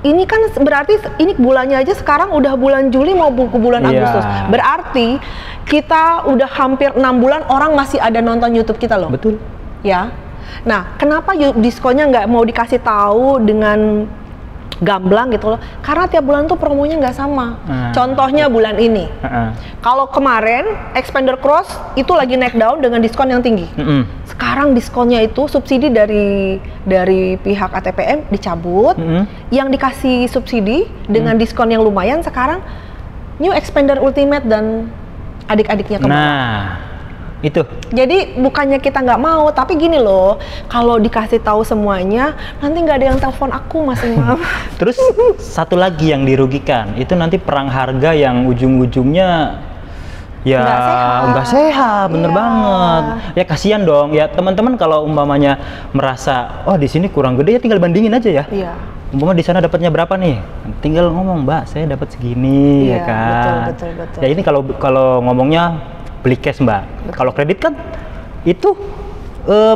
Ini kan berarti ini bulannya aja sekarang udah bulan Juli mau ke bulan Agustus. Berarti kita udah hampir 6 bulan orang masih ada nonton YouTube kita loh. Betul. Ya. Nah, kenapa diskonnya nggak mau dikasih tahu dengan gamblang gitu loh? Karena tiap bulan tuh promonya nggak sama. Contohnya bulan ini. Kalau kemarin Xpander Cross itu lagi naik daun dengan diskon yang tinggi. Sekarang diskonnya itu subsidi dari pihak ATPM dicabut. Yang dikasih subsidi dengan diskon yang lumayan sekarang New Xpander Ultimate dan adik-adiknya kembali. Nah, itu. Jadi bukannya kita nggak mau, tapi gini loh, kalau dikasih tahu semuanya, nanti nggak ada yang telepon aku, Mas Imam. Terus satu lagi yang dirugikan, itu nanti perang harga yang ujung-ujungnya ya nggak sehat, bener banget. Ya kasihan dong, ya teman-teman kalau umpamanya merasa, oh di sini kurang gede ya tinggal bandingin aja ya. Umpama di sana dapatnya berapa nih? Tinggal ngomong, Mbak, saya dapat segini, ya kan. Betul. Ya ini kalau ngomongnya beli cash Mbak. Kalau kredit kan itu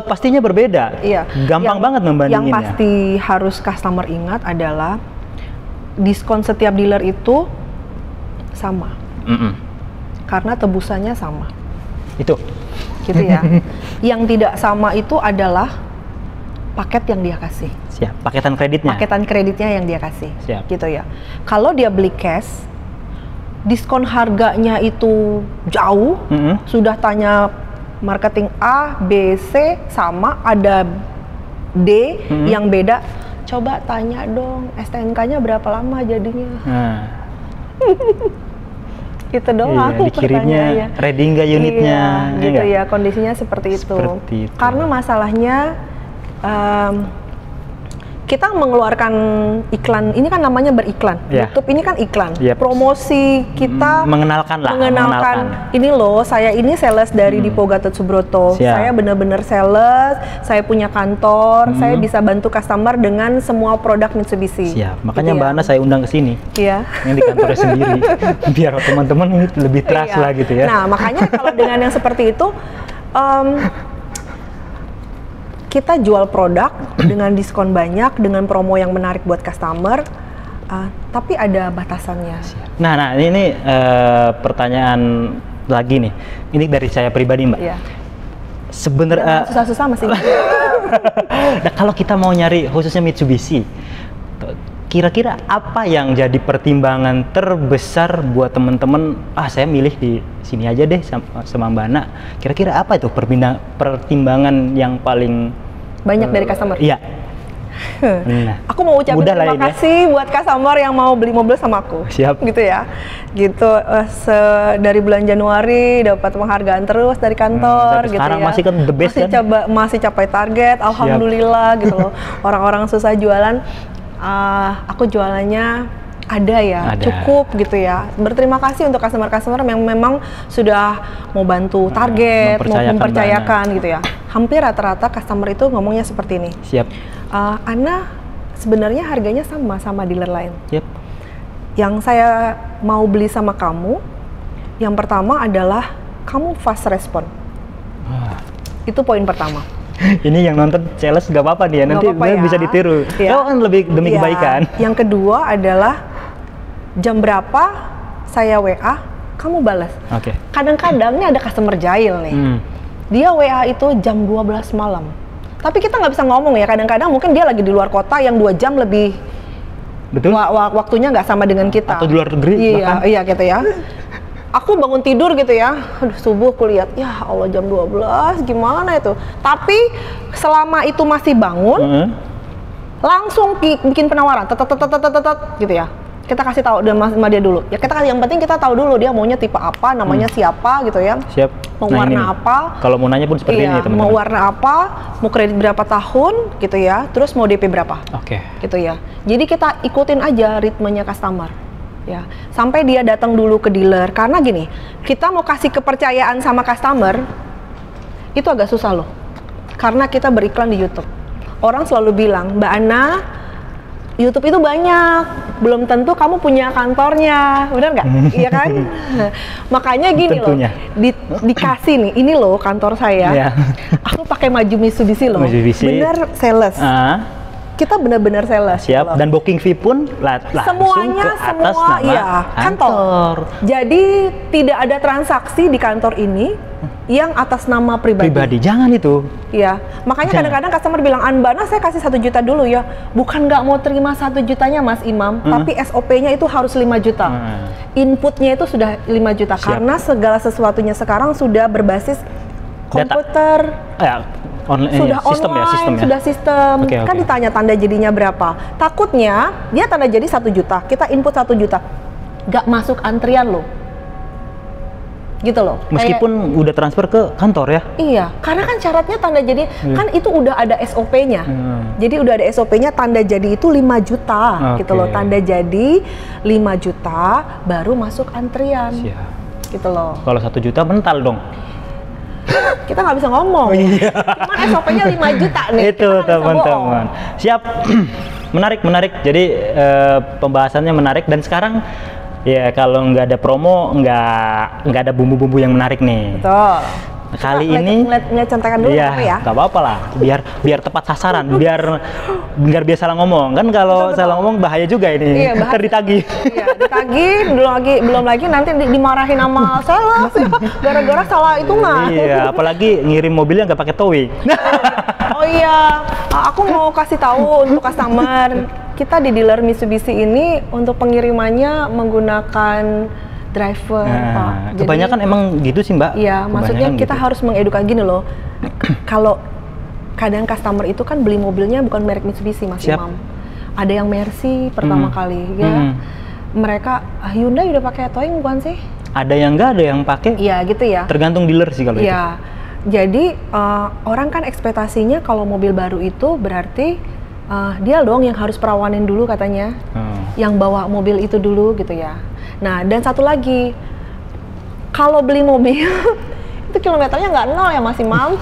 pastinya berbeda. Gampang banget membandinginnya. Yang pasti harus customer ingat adalah diskon setiap dealer itu sama. Karena tebusannya sama. Itu. Gitu ya. Yang tidak sama itu adalah paket yang dia kasih. Siap. Paketan kreditnya. Paketan kreditnya yang dia kasih. Siap. Gitu ya. Kalau dia beli cash, diskon harganya itu jauh, sudah tanya marketing A, B, C sama, ada D yang beda. Coba tanya dong, STNK-nya berapa lama jadinya? Itu doang. Dikirimnya ready nggak unitnya? Gitu ya, kondisinya seperti itu. Karena masalahnya kita mengeluarkan iklan, ini kan namanya beriklan. YouTube ini kan iklan. Promosi kita mengenalkan ini loh, saya ini sales dari Dipo Gatot Subroto. Saya benar-benar sales, saya punya kantor, saya bisa bantu customer dengan semua produk Mitsubishi. Makanya Mbak Ana saya undang ke sini. Yang di kantornya sendiri. Biar teman-teman ini lebih trust lah gitu ya. Nah, makanya kalau dengan yang seperti itu kita jual produk dengan diskon banyak, dengan promo yang menarik buat customer, tapi ada batasannya. Nah ini pertanyaan lagi nih. Ini dari saya pribadi, Mbak. Sebenarnya susah-susah masih. Nah, kalau kita mau nyari khususnya Mitsubishi, kira-kira apa yang jadi pertimbangan terbesar buat teman-teman? Saya milih di sini aja deh sama Mbak Ana. Kira-kira apa itu pertimbangan yang paling banyak dari customer? Iya. Aku mau ucapin terima kasih buat customer yang mau beli mobil sama aku. Gitu ya. Gitu dari bulan Januari dapat penghargaan terus dari kantor gitu sekarang ya. Masih kan the best masih capai target, alhamdulillah gitu loh. Orang-orang susah jualan, aku jualannya ada, cukup gitu ya. Berterima kasih untuk customer-customer yang memang sudah mau bantu target, mau mempercayakan gitu ya. Hampir rata-rata customer itu ngomongnya seperti ini. Ana sebenarnya harganya sama dealer lain. Yang saya mau beli sama kamu, yang pertama adalah kamu fast respon. Itu poin pertama. Ini yang nonton sales gak apa-apa nih ya, nanti bisa ditiru. Kan lebih demi kebaikan. Yang kedua adalah jam berapa saya WA, kamu balas. Kadang-kadang nih ada customer jahil nih. Dia WA itu jam 12 malam. Tapi kita nggak bisa ngomong ya, kadang-kadang mungkin dia lagi di luar kota yang 2 jam lebih. Waktunya nggak sama dengan kita. Atau di luar negeri bahkan. Iya gitu ya. Aku bangun tidur gitu ya, subuh aku lihat, ya Allah jam 12, gimana itu. Tapi selama itu masih bangun, langsung bikin penawaran, gitu ya. Kita kasih tahu sama dia dulu. Ya yang penting kita tahu dulu dia maunya tipe apa, namanya siapa gitu ya. Mau warna apa. Kalau mau nanya pun seperti ini teman-teman. Mau warna apa, mau kredit berapa tahun gitu ya, terus mau DP berapa. Gitu ya. Jadi kita ikutin aja ritmenya customer. Ya, sampai dia datang dulu ke dealer. Karena gini, kita mau kasih kepercayaan sama customer itu agak susah loh. Karena kita beriklan di YouTube. Orang selalu bilang, Mbak Ana, YouTube itu banyak, belum tentu kamu punya kantornya, benar nggak? Iya kan? Makanya gini tentunya. Loh, dikasih nih, ini loh kantor saya. Aku pakai maju Mitsubishi loh, bener sales. Kita benar-benar sales. Dan booking fee pun semuanya, ke atas nama kantor. Jadi tidak ada transaksi di kantor ini yang atas nama pribadi. Jangan itu. Iya, makanya kadang-kadang customer bilang, Mbak Ana saya kasih 1 juta dulu ya. Bukan nggak mau terima 1 jutanya Mas Imam, tapi SOP-nya itu harus 5 juta. Inputnya itu sudah 5 juta. Karena segala sesuatunya sekarang sudah berbasis komputer. Sudah sistem. Kan ditanya tanda jadinya berapa. Takutnya dia tanda jadi 1 juta, kita input 1 juta, nggak masuk antrian loh. Gitu loh. Meskipun udah transfer ke kantor ya? Iya, karena kan syaratnya tanda jadi, kan itu udah ada SOP-nya. Jadi udah ada SOP-nya, tanda jadi itu 5 juta gitu loh. Tanda jadi 5 juta baru masuk antrian. Gitu loh. Kalau 1 juta mental dong. Kita nggak bisa ngomong. Cuman SOP-nya 5 juta nih. Itu teman-teman. Siap. Menarik. Jadi pembahasannya menarik, dan sekarang ya kalau nggak ada promo, nggak ada bumbu-bumbu yang menarik nih. Betul. Kali ini ngeliat contekan dulu ya. Nggak apa-apa lah, biar tepat sasaran, biar biasa salah ngomong. Kan kalau salah ngomong bahaya juga ini. Ntar ditagih. Ditagih, belum lagi nanti dimarahin sama sales gara-gara salah hitungan. Apalagi ngirim mobilnya nggak pakai towing. Oh iya, aku mau kasih tahu untuk customer, kita di dealer Mitsubishi ini untuk pengirimannya menggunakan driver, Pak. Jadi, kebanyakan emang gitu sih, Mbak. Iya, maksudnya kita harus mengedukasi gini loh. Kalau kadang customer itu kan beli mobilnya bukan merek Mitsubishi, Mas Imam. Ada yang Mercy pertama kali, ya. Mereka Hyundai udah pakai towing bukan sih? Ada yang enggak, ada yang pakai. Iya, gitu ya. Tergantung dealer sih kalau itu. Iya. Jadi orang kan ekspektasinya kalau mobil baru itu berarti dia dong yang harus perawanin dulu katanya, yang bawa mobil itu dulu gitu ya. Nah, dan satu lagi, kalau beli mobil itu kilometernya nggak 0 ya Mas Imam.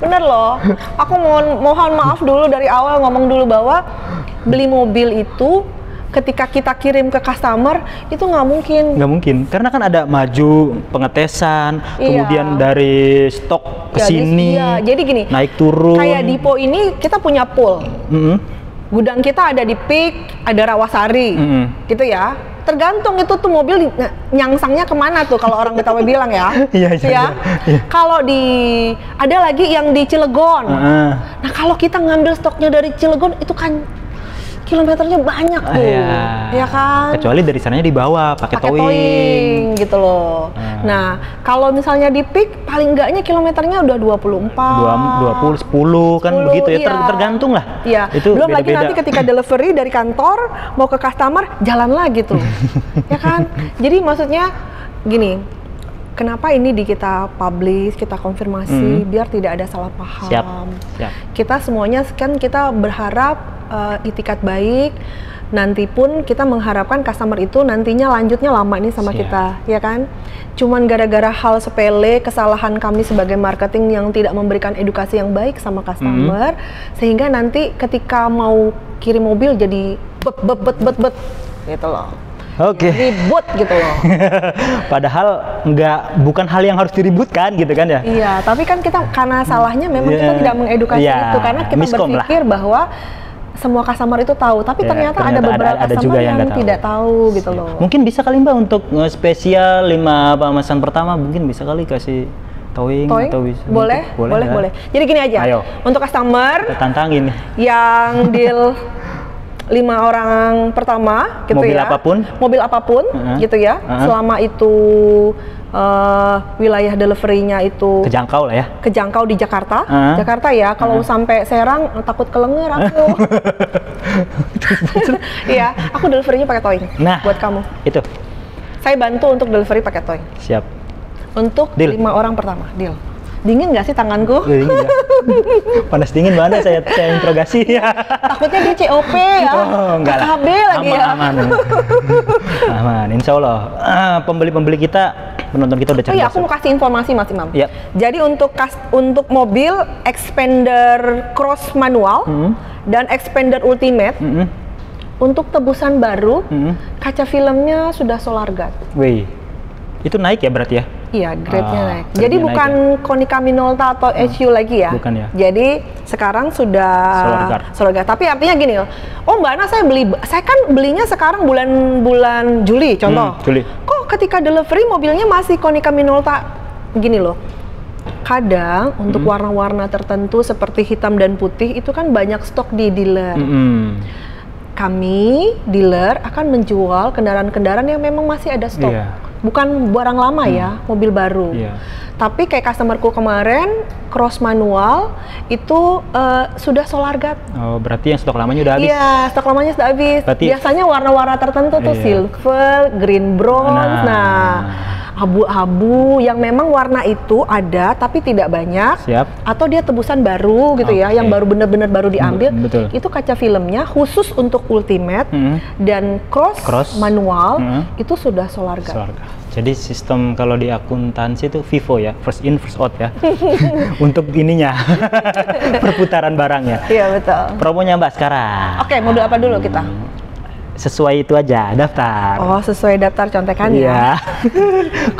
Bener loh, aku mohon maaf dulu dari awal ngomong dulu bahwa beli mobil itu ketika kita kirim ke customer itu nggak mungkin, karena kan ada maju pengetesan, kemudian dari stok ke sini, jadi gini, naik turun. Kayak Dipo ini kita punya pool, gudang kita ada di Peak, ada Rawasari, gitu ya. Tergantung itu tuh mobil nyangsangnya kemana tuh kalau orang Betawi bilang ya. Iya. Kalau ada lagi yang di Cilegon. Nah kalau kita ngambil stoknya dari Cilegon itu kan kilometernya banyak tuh, ya kan? Kecuali dari sananya dibawa pakai towing gitu loh. Nah, kalau misalnya di Peak paling enggaknya kilometernya udah 24, 10 kan begitu ya, tergantung lah. Iya. Itu belum lagi nanti ketika delivery dari kantor mau ke customer jalan lagi tuh. Ya kan? Jadi maksudnya gini, kenapa ini kita publish, kita konfirmasi biar tidak ada salah paham. Siap. Kita semuanya kan kita berharap itikat baik, nanti pun kita mengharapkan customer itu nantinya lanjutnya lama ini sama kita, ya kan? Cuman gara-gara hal sepele, kesalahan kami sebagai marketing yang tidak memberikan edukasi yang baik sama customer, sehingga nanti ketika mau kirim mobil jadi bet gitu loh. Ribut gitu loh. Padahal bukan hal yang harus diributkan gitu kan ya. Iya, tapi kan kita karena salahnya memang kita tidak mengedukasi itu, karena kita berpikir bahwa semua customer itu tahu, tapi ternyata ada beberapa customer yang tidak tahu gitu loh. Mungkin bisa kali Mbak untuk spesial 5 pemesan pertama mungkin bisa kali kasih towing atau bisa. Boleh. Jadi gini aja. Ayo. Untuk customer tantangin yang deal 5 orang pertama gitu mobil apapun gitu ya, selama itu wilayah delivery-nya itu kejangkau di Jakarta. Jakarta ya, kalau sampai Serang takut kelenger aku. Iya, aku delivery-nya pakai towing. Nah, buat kamu itu saya bantu untuk delivery pakai towing. Siap. Untuk 5 orang pertama, deal. Dingin nggak sih tanganku? Dingin ya. Panas dingin banget saya interogasi. Takutnya dia COP ya. Enggak lah. KB lagi aman. Insya Allah pembeli-pembeli kita, penonton kita udah cerdas. Iya, aku mau kasih informasi Mas Imam. Jadi untuk mobil Expander Cross manual dan Expander Ultimate, untuk tebusan baru, kaca filmnya sudah Solar Guard. Wih, itu naik ya berarti ya? Iya, grade-nya naik. Jadi bukan Konica Minolta atau SU lagi ya? Bukan ya. Jadi sekarang sudah Solar Guard. Tapi artinya gini loh, Mbak Ana saya kan belinya sekarang bulan Juli, contoh. Juli. Kok ketika delivery mobilnya masih Konica Minolta? Gini loh, kadang untuk warna-warna tertentu seperti hitam dan putih itu kan banyak stok di dealer. Kami, dealer, akan menjual kendaraan-kendaraan yang memang masih ada stok. Bukan barang lama ya, mobil baru. Tapi kayak customerku kemarin, Cross manual, itu sudah Solar Guard. Oh, berarti yang stok lamanya udah habis? Iya, stok lamanya sudah habis. Biasanya warna-warna tertentu tuh, silver, green bronze, abu-abu yang memang warna itu ada tapi tidak banyak. Atau dia tebusan baru gitu ya, yang baru bener-bener baru diambil. Itu kaca filmnya khusus untuk Ultimate dan cross manual itu sudah Solar Guard. Jadi sistem kalau di akuntansi itu FIFO ya, first in first out ya. Untuk ininya perputaran barangnya. Iya betul. Promonya Mbak sekarang. Oke, mobil apa dulu kita? Sesuai itu aja, daftar. Oh, sesuai daftar contekan ya.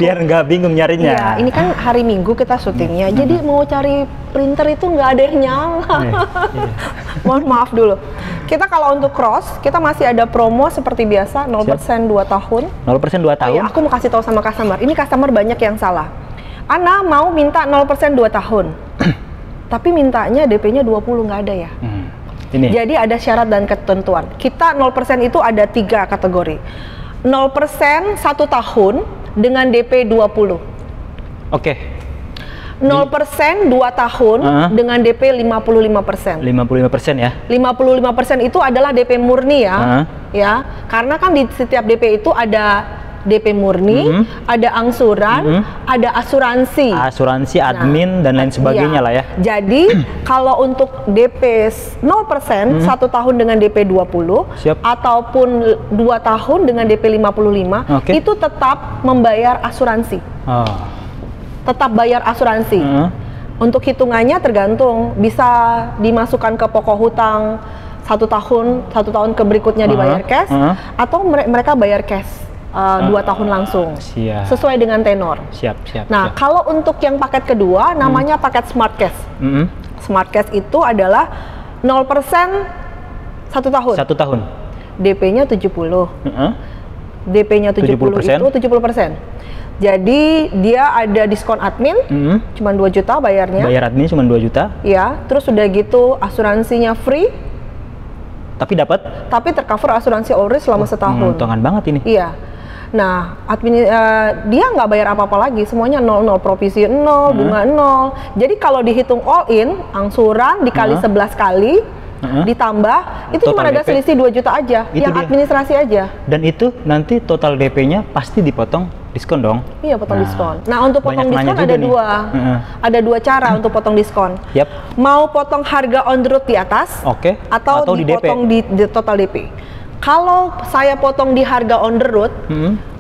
Biar nggak bingung nyarinya. Iya, ini kan hari Minggu kita syutingnya, jadi mau cari printer itu nggak ada yang nyala. Mohon maaf dulu. Kita kalau untuk Cross, kita masih ada promo seperti biasa, 0% 2 tahun. 0% 2 tahun? Iya, aku mau kasih tahu sama customer. Ini customer banyak yang salah. Ana mau minta 0% 2 tahun. Tapi mintanya DP-nya 20, nggak ada ya. Jadi ada syarat dan ketentuan. Kita 0% itu ada 3 kategori. 0% 1 tahun dengan DP 20. Oke. 0% 2 tahun dengan DP 55%. 55% ya? 55% itu adalah DP murni ya. Ya, karena kan di setiap DP itu ada DP murni, ada angsuran, ada asuransi. Asuransi, admin, dan lain sebagainya lah ya. Jadi, kalau untuk DP 0%, 1 tahun dengan DP 20, ataupun 2 tahun dengan DP 55, itu tetap membayar asuransi. Tetap bayar asuransi. Untuk hitungannya tergantung, bisa dimasukkan ke pokok hutang 1 tahun ke berikutnya dibayar cash, atau mereka bayar cash 2 tahun langsung. Sesuai dengan tenor. Nah, kalau untuk yang paket kedua namanya paket Smart Cash. Smart Cash itu adalah 0% 1 tahun. 1 tahun. DP-nya 70. DP-nya 70 itu 70%. Jadi dia ada diskon admin, cuma 2 juta bayarnya. Bayar admin cuma 2 juta. Iya, terus udah gitu asuransinya free. Tapi tercover asuransi all risk selama setahun. Menguntungkan banget ini. Iya. Nah, dia nggak bayar apa-apa lagi, semuanya 0, provisi 0, bunga 0. Jadi kalau dihitung all in, angsuran dikali 11 kali, ditambah, itu cuma ada selisih 2 juta aja, itu yang administrasi aja. Dan itu nanti total DP-nya pasti dipotong diskon dong? Iya, potong diskon. Nah, untuk potong diskon ada dua cara untuk potong diskon. Mau potong harga on the road di atas, atau dipotong di total DP. Kalau saya potong di harga on the road,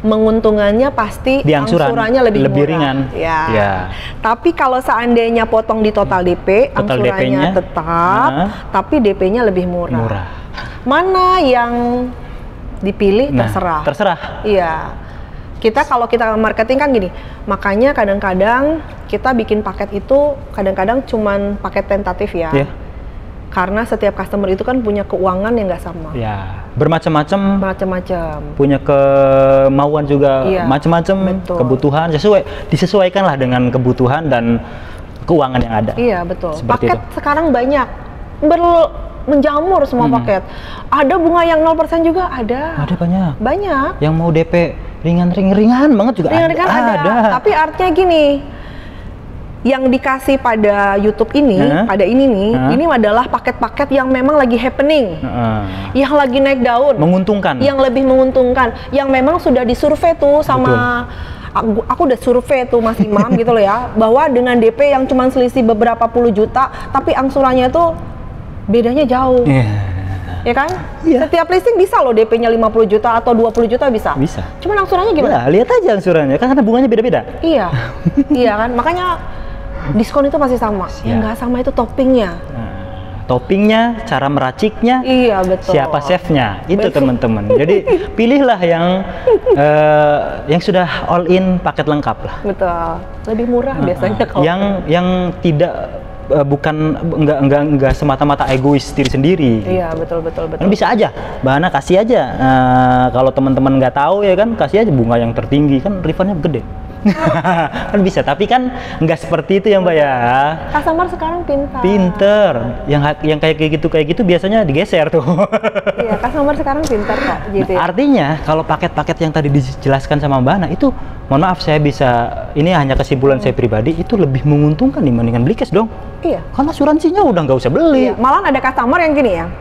menguntungannya pasti angsurannya lebih ringan. Ya. Tapi kalau seandainya potong di total DP, angsurannya tetap, tapi DP-nya lebih murah. Mana yang dipilih terserah. Iya. Kalau kita marketing kan gini, makanya kadang-kadang kita bikin paket itu kadang-kadang cuman paket tentatif ya. Karena setiap customer itu kan punya keuangan yang nggak sama. Ya, bermacam-macam. Macam-macam. Punya kemauan juga macam-macam, kebutuhan disesuaikanlah dengan kebutuhan dan keuangan yang ada. Iya, betul. Paket sekarang banyak menjamur semua paket. Ada bunga yang 0% juga ada. Ada banyak. Yang mau DP ringan banget juga ada. Tapi artinya gini, yang dikasih pada YouTube ini, ini adalah paket-paket yang memang lagi happening, yang lagi naik daun, menguntungkan, yang lebih menguntungkan, yang memang sudah disurvei tuh sama aku udah survei tuh Mas Imam gitu loh ya, bahwa dengan DP yang cuma selisih beberapa puluh juta, tapi angsurannya tuh bedanya jauh. Ya kan? Setiap listing bisa loh DP-nya 50 juta atau 20 juta bisa. Cuman angsurannya gimana? Lihat aja angsurannya, kan karena bunganya beda-beda. Iya kan? Makanya diskon itu masih sama. Yang nggak sama itu toppingnya. Toppingnya, cara meraciknya, betul. Siapa chefnya, itu teman-teman. Jadi pilihlah yang sudah all in paket lengkap lah. Betul. Lebih murah biasanya kalau yang tidak enggak semata-mata egois diri sendiri. Iya, betul. Kan bisa aja, Mbak kasih aja. Kalau teman-teman nggak tahu ya kan, kasih aja bunga yang tertinggi, kan refundnya gede. Kan bisa, tapi kan nggak seperti itu ya Mbak ya. Customer sekarang pinter. Yang kayak gitu biasanya digeser tuh. Iya, customer sekarang pinter kok. Gitu. Artinya kalau paket-paket yang tadi dijelaskan sama Mbak Ana itu, mohon maaf saya ini hanya kesimpulan saya pribadi, itu lebih menguntungkan dibandingkan beli cash dong. Iya. Karena asuransinya udah nggak usah beli. Malah ada customer yang gini ya.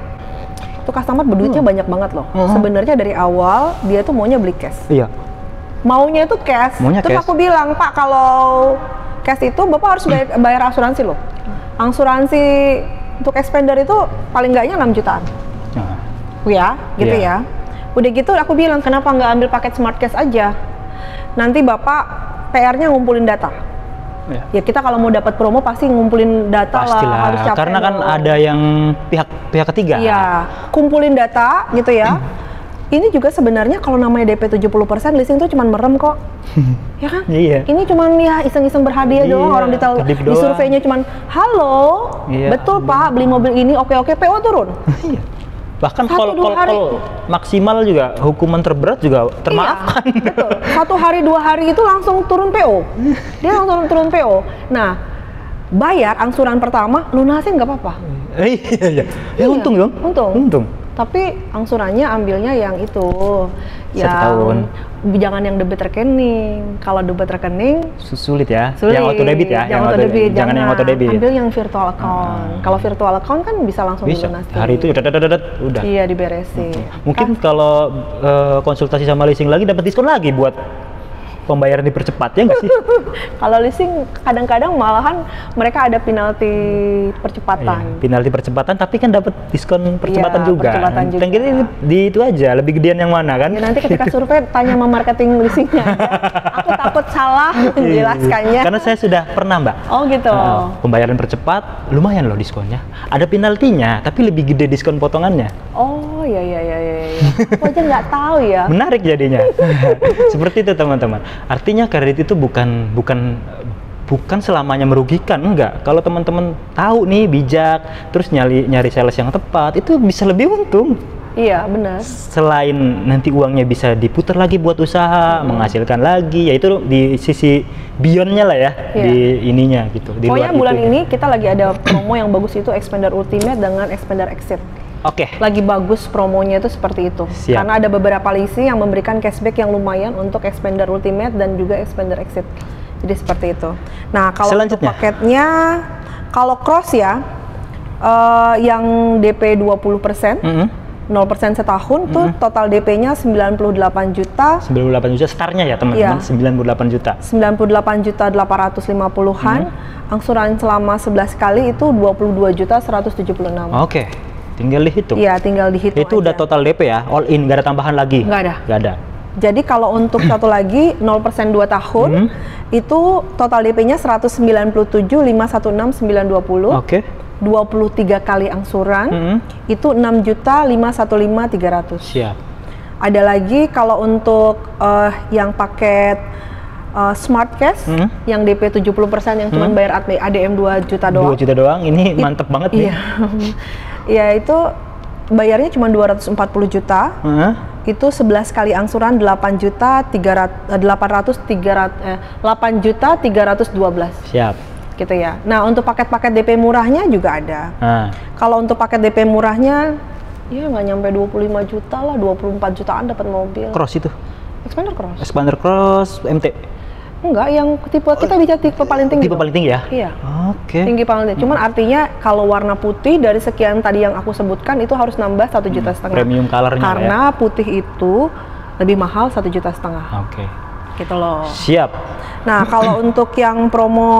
Tuh customer berduitnya banyak banget loh. Sebenarnya dari awal dia tuh maunya beli cash. Iya. Maunya itu cash. Terus aku bilang, Pak, kalau cash itu Bapak harus bayar asuransi loh. Asuransi untuk expander itu paling enggaknya 6 jutaan. Ya, gitu ya. Udah gitu aku bilang, kenapa nggak ambil paket Smart Cash aja? Nanti Bapak PR-nya ngumpulin data. Ya kita kalau mau dapat promo pasti ngumpulin data. Pastilah, lah, harus capek karena kan ada yang pihak ketiga. Iya, kumpulin data gitu ya. Ini juga sebenarnya kalau namanya DP 70% listing tuh cuman merem kok. Ya kan? Iya. Ini cuman ya iseng-iseng berhadiah doang, orang di surveinya cuman, "Halo, betul Pak, beli mobil ini oke PO turun." Iya. Bahkan kalau maksimal juga, hukuman terberat juga termaafkan. Iya, betul. 1 hari 2 hari itu langsung turun PO. Dia langsung turun PO. Nah, bayar angsuran pertama, lunasin nggak apa-apa. Iya. Ya untung dong. Untung. Tapi angsurannya ambilnya yang itu, 1 tahun. jangan yang debit rekening. Kalau debit rekening sulit ya. Sulit. Yang auto debit ya. Yang auto debit. Jangan yang auto debit. Ambil yang virtual account. Kalau virtual account kan bisa langsung dilunasi. Hari itu udah. Iya, diberesin. Mungkin kalau konsultasi sama leasing lagi dapat diskon lagi buat pembayaran dipercepat, ya nggak sih? Kalau leasing kadang-kadang malahan mereka ada penalti percepatan. Iya, penalti percepatan, tapi kan dapat diskon percepatan juga. Percepatan juga. Dan di itu aja, lebih gedean yang mana kan? Ya, nanti ketika survei tanya sama marketing leasingnya. Aku takut salah menjelaskannya. Karena saya sudah pernah, Mbak. Oh gitu. Pembayaran percepat, lumayan loh diskonnya. Ada penaltinya, tapi lebih gede diskon potongannya. Oh iya. Aku aja nggak tahu ya. Menarik jadinya. Seperti itu teman-teman. Artinya kredit itu bukan selamanya merugikan, enggak. Kalau teman-teman tahu nih bijak, terus nyari sales yang tepat, itu bisa lebih untung. Iya, benar. Selain nanti uangnya bisa diputar lagi buat usaha, menghasilkan lagi, yaitu di sisi beyondnya lah ya, di ininya gitu. Di pokoknya luar bulan itu. ini kita lagi ada promo yang bagus itu Expander Ultimate dengan Expander Exit. Oke. Lagi bagus promonya itu seperti itu. Siap. Karena ada beberapa leasing yang memberikan cashback yang lumayan untuk Expander Ultimate dan juga Expander Exit. Jadi seperti itu. Nah, kalau untuk paketnya, kalau cross ya, yang DP 20%, 0% setahun tuh total DP-nya 98 juta. 98 juta startnya ya teman-teman, 98 juta. 98 juta 850-an. Angsuran selama 11 kali itu 22 juta 176. Oke. Tinggal dihitung. Iya, tinggal dihitung. Itu aja. Udah total DP ya, all in, nggak ada tambahan lagi? Nggak ada. Jadi kalau untuk satu lagi 0% 2 tahun, itu total DP-nya 197.516.920. Oke. 23 kali angsuran, itu 6.515.300. Siap. Ada lagi kalau untuk yang paket Smart Cash, yang DP 70% yang cuma bayar ADM 2 juta doang. 2 juta doang, ini mantep banget nih. Iya. Ya itu bayarnya cuma 240 juta. Itu 11 kali angsuran 8 juta 312. Siap. Gitu ya. Nah, untuk paket-paket DP murahnya juga ada. Kalau untuk paket DP murahnya ya nggak nyampe 25 juta lah, 24 jutaan dapat mobil. Cross itu? Expander Cross, MT? Enggak, yang tipe kita bisa tipe paling tinggi. Tipe paling tinggi ya? Iya. Oke. Tinggi paling tinggi. Cuman artinya kalau warna putih dari sekian tadi yang aku sebutkan itu harus nambah 1,5 juta. Premium colornya. Karena putih itu lebih mahal 1,5 juta. Oke. Gitu loh. Siap. Nah, kalau untuk yang promo